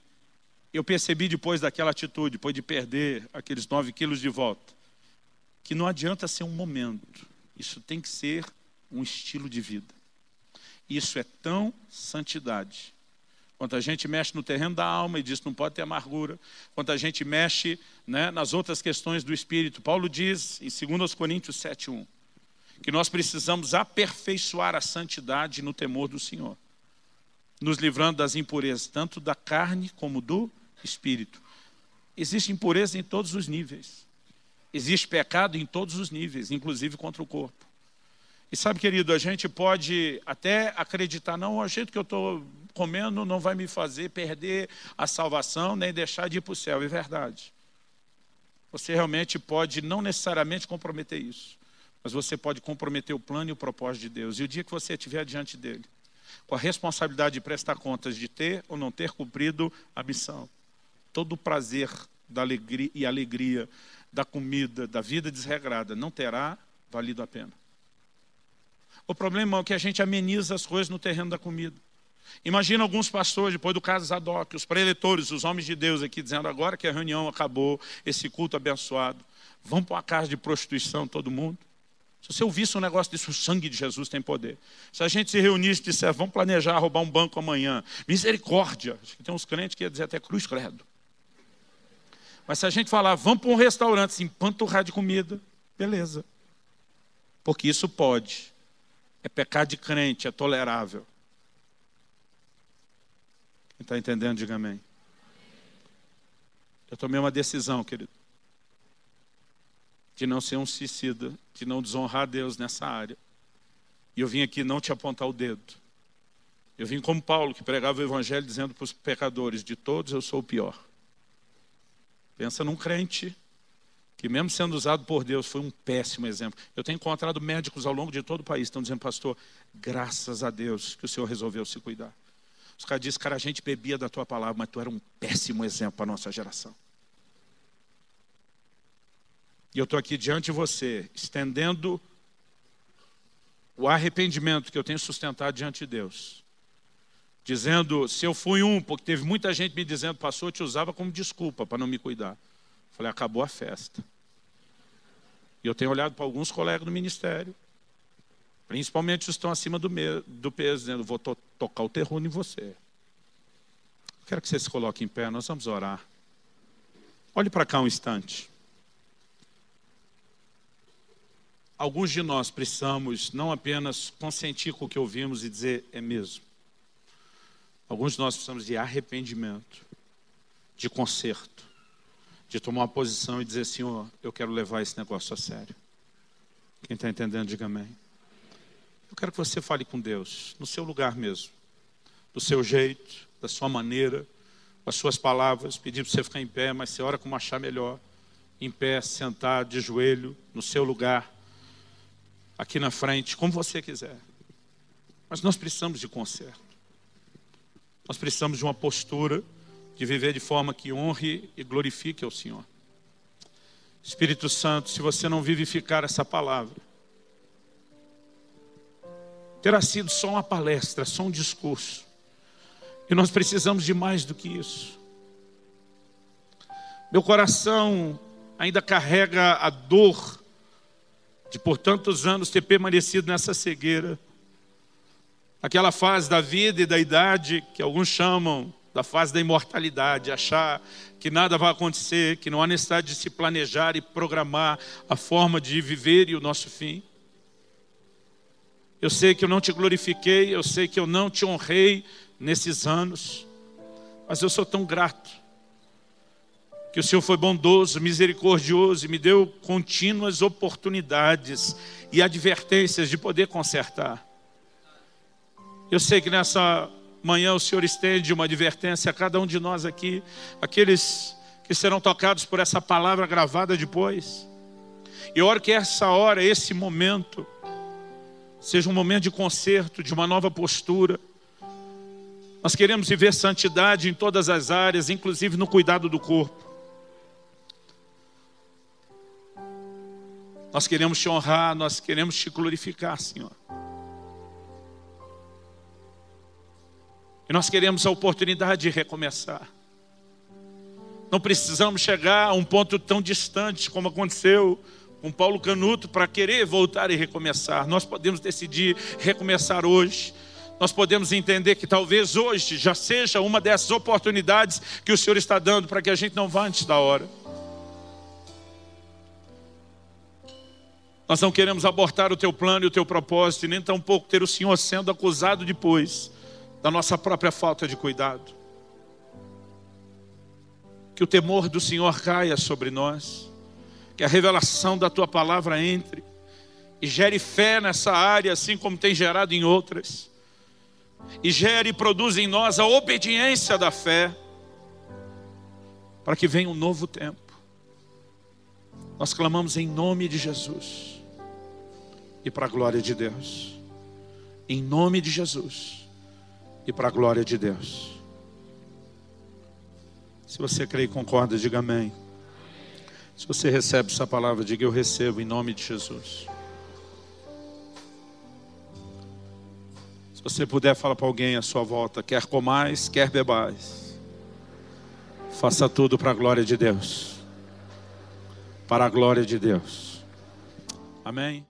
S1: eu percebi depois daquela atitude, depois de perder aqueles 9 quilos de volta, que não adianta ser um momento. Isso tem que ser um estilo de vida. Isso é tão santidade. Quando a gente mexe no terreno da alma e diz que não pode ter amargura. Quando a gente mexe, né, nas outras questões do espírito. Paulo diz em 2 Coríntios 7:1 que nós precisamos aperfeiçoar a santidade no temor do Senhor. Nos livrando das impurezas, tanto da carne como do espírito. Existe impureza em todos os níveis. Existe pecado em todos os níveis, inclusive contra o corpo. E sabe, querido, a gente pode até acreditar, não, o jeito que eu estou comendo não vai me fazer perder a salvação, nem deixar de ir para o céu. É verdade. Você realmente pode não necessariamente comprometer isso, mas você pode comprometer o plano e o propósito de Deus. E o dia que você estiver diante dele, com a responsabilidade de prestar contas de ter ou não ter cumprido a missão, todo o prazer da alegria, da comida, da vida desregrada, não terá valido a pena. O problema é que a gente ameniza as coisas no terreno da comida. Imagina alguns pastores, depois do caso Zadok, os preletores, os homens de Deus aqui, dizendo agora que a reunião acabou, esse culto abençoado, vamos para uma casa de prostituição todo mundo. Se você ouvisse um negócio disso, o sangue de Jesus tem poder. Se a gente se reunisse e dissesse, vamos planejar roubar um banco amanhã, misericórdia. Acho que tem uns crentes que iam dizer até cruz credo. Mas se a gente falar, vamos para um restaurante, assim, panturrar de comida, beleza. Porque isso pode. É pecado de crente, é tolerável. Quem está entendendo, diga amém. Eu tomei uma decisão, querido, de não ser um suicida, de não desonrar a Deus nessa área. E eu vim aqui não te apontar o dedo. Eu vim como Paulo, que pregava o evangelho dizendo para os pecadores, de todos eu sou o pior. Pensa num crente que mesmo sendo usado por Deus, foi um péssimo exemplo. Eu tenho encontrado médicos ao longo de todo o país, estão dizendo, pastor, graças a Deus que o Senhor resolveu se cuidar. Os caras dizem, cara, a gente bebia da tua palavra, mas tu era um péssimo exemplo para a nossa geração. E eu estou aqui diante de você, estendendo o arrependimento que eu tenho sustentado diante de Deus. Dizendo, se eu fui porque teve muita gente me dizendo, pastor, eu te usava como desculpa para não me cuidar. Falei, acabou a festa. E eu tenho olhado para alguns colegas do ministério, principalmente os que estão acima do peso, dizendo, vou tocar o terror em você. Quero que você se coloque em pé, nós vamos orar. Olhe para cá um instante. Alguns de nós precisamos não apenas consentir com o que ouvimos e dizer, é mesmo. Alguns de nós precisamos de arrependimento, de conserto, de tomar uma posição e dizer, Senhor, eu quero levar esse negócio a sério. Quem está entendendo, diga amém. Eu quero que você fale com Deus, no seu lugar mesmo, do seu jeito, da sua maneira, com as suas palavras, pedir para você ficar em pé, mas você ora como achar melhor, em pé, sentado, de joelho, no seu lugar, aqui na frente, como você quiser. Mas nós precisamos de conserto. Nós precisamos de uma postura de viver de forma que honre e glorifique ao Senhor. Espírito Santo, se você não vivificar essa palavra, terá sido só uma palestra, só um discurso. E nós precisamos de mais do que isso. Meu coração ainda carrega a dor de por tantos anos ter permanecido nessa cegueira. Aquela fase da vida e da idade que alguns chamam da fase da imortalidade, achar que nada vai acontecer, que não há necessidade de se planejar e programar a forma de viver e o nosso fim. Eu sei que eu não te glorifiquei, eu sei que eu não te honrei nesses anos, mas eu sou tão grato que o Senhor foi bondoso, misericordioso e me deu contínuas oportunidades e advertências de poder consertar. Eu sei que nessa manhã o Senhor estende uma advertência a cada um de nós aqui, aqueles que serão tocados por essa palavra gravada depois. E eu oro que essa hora, esse momento, seja um momento de conserto, de uma nova postura. Nós queremos viver santidade em todas as áreas, inclusive no cuidado do corpo. Nós queremos te honrar, nós queremos te glorificar, Senhor. E nós queremos a oportunidade de recomeçar. Não precisamos chegar a um ponto tão distante como aconteceu com Paulo Canuto para querer voltar e recomeçar. Nós podemos decidir recomeçar hoje. Nós podemos entender que talvez hoje já seja uma dessas oportunidades que o Senhor está dando para que a gente não vá antes da hora. Nós não queremos abortar o teu plano e o teu propósito, e nem tampouco ter o Senhor sendo acusado depois da nossa própria falta de cuidado. Que o temor do Senhor caia sobre nós, que a revelação da tua palavra entre e gere fé nessa área, assim como tem gerado em outras, e gere e produza em nós a obediência da fé, para que venha um novo tempo. Nós clamamos em nome de Jesus e para a glória de Deus, em nome de Jesus e para a glória de Deus. Se você crê e concorda, diga amém. Se você recebe essa palavra, diga eu recebo em nome de Jesus. Se você puder, fala para alguém à sua volta, quer comais, quer bebais. Faça tudo para a glória de Deus. Para a glória de Deus. Amém.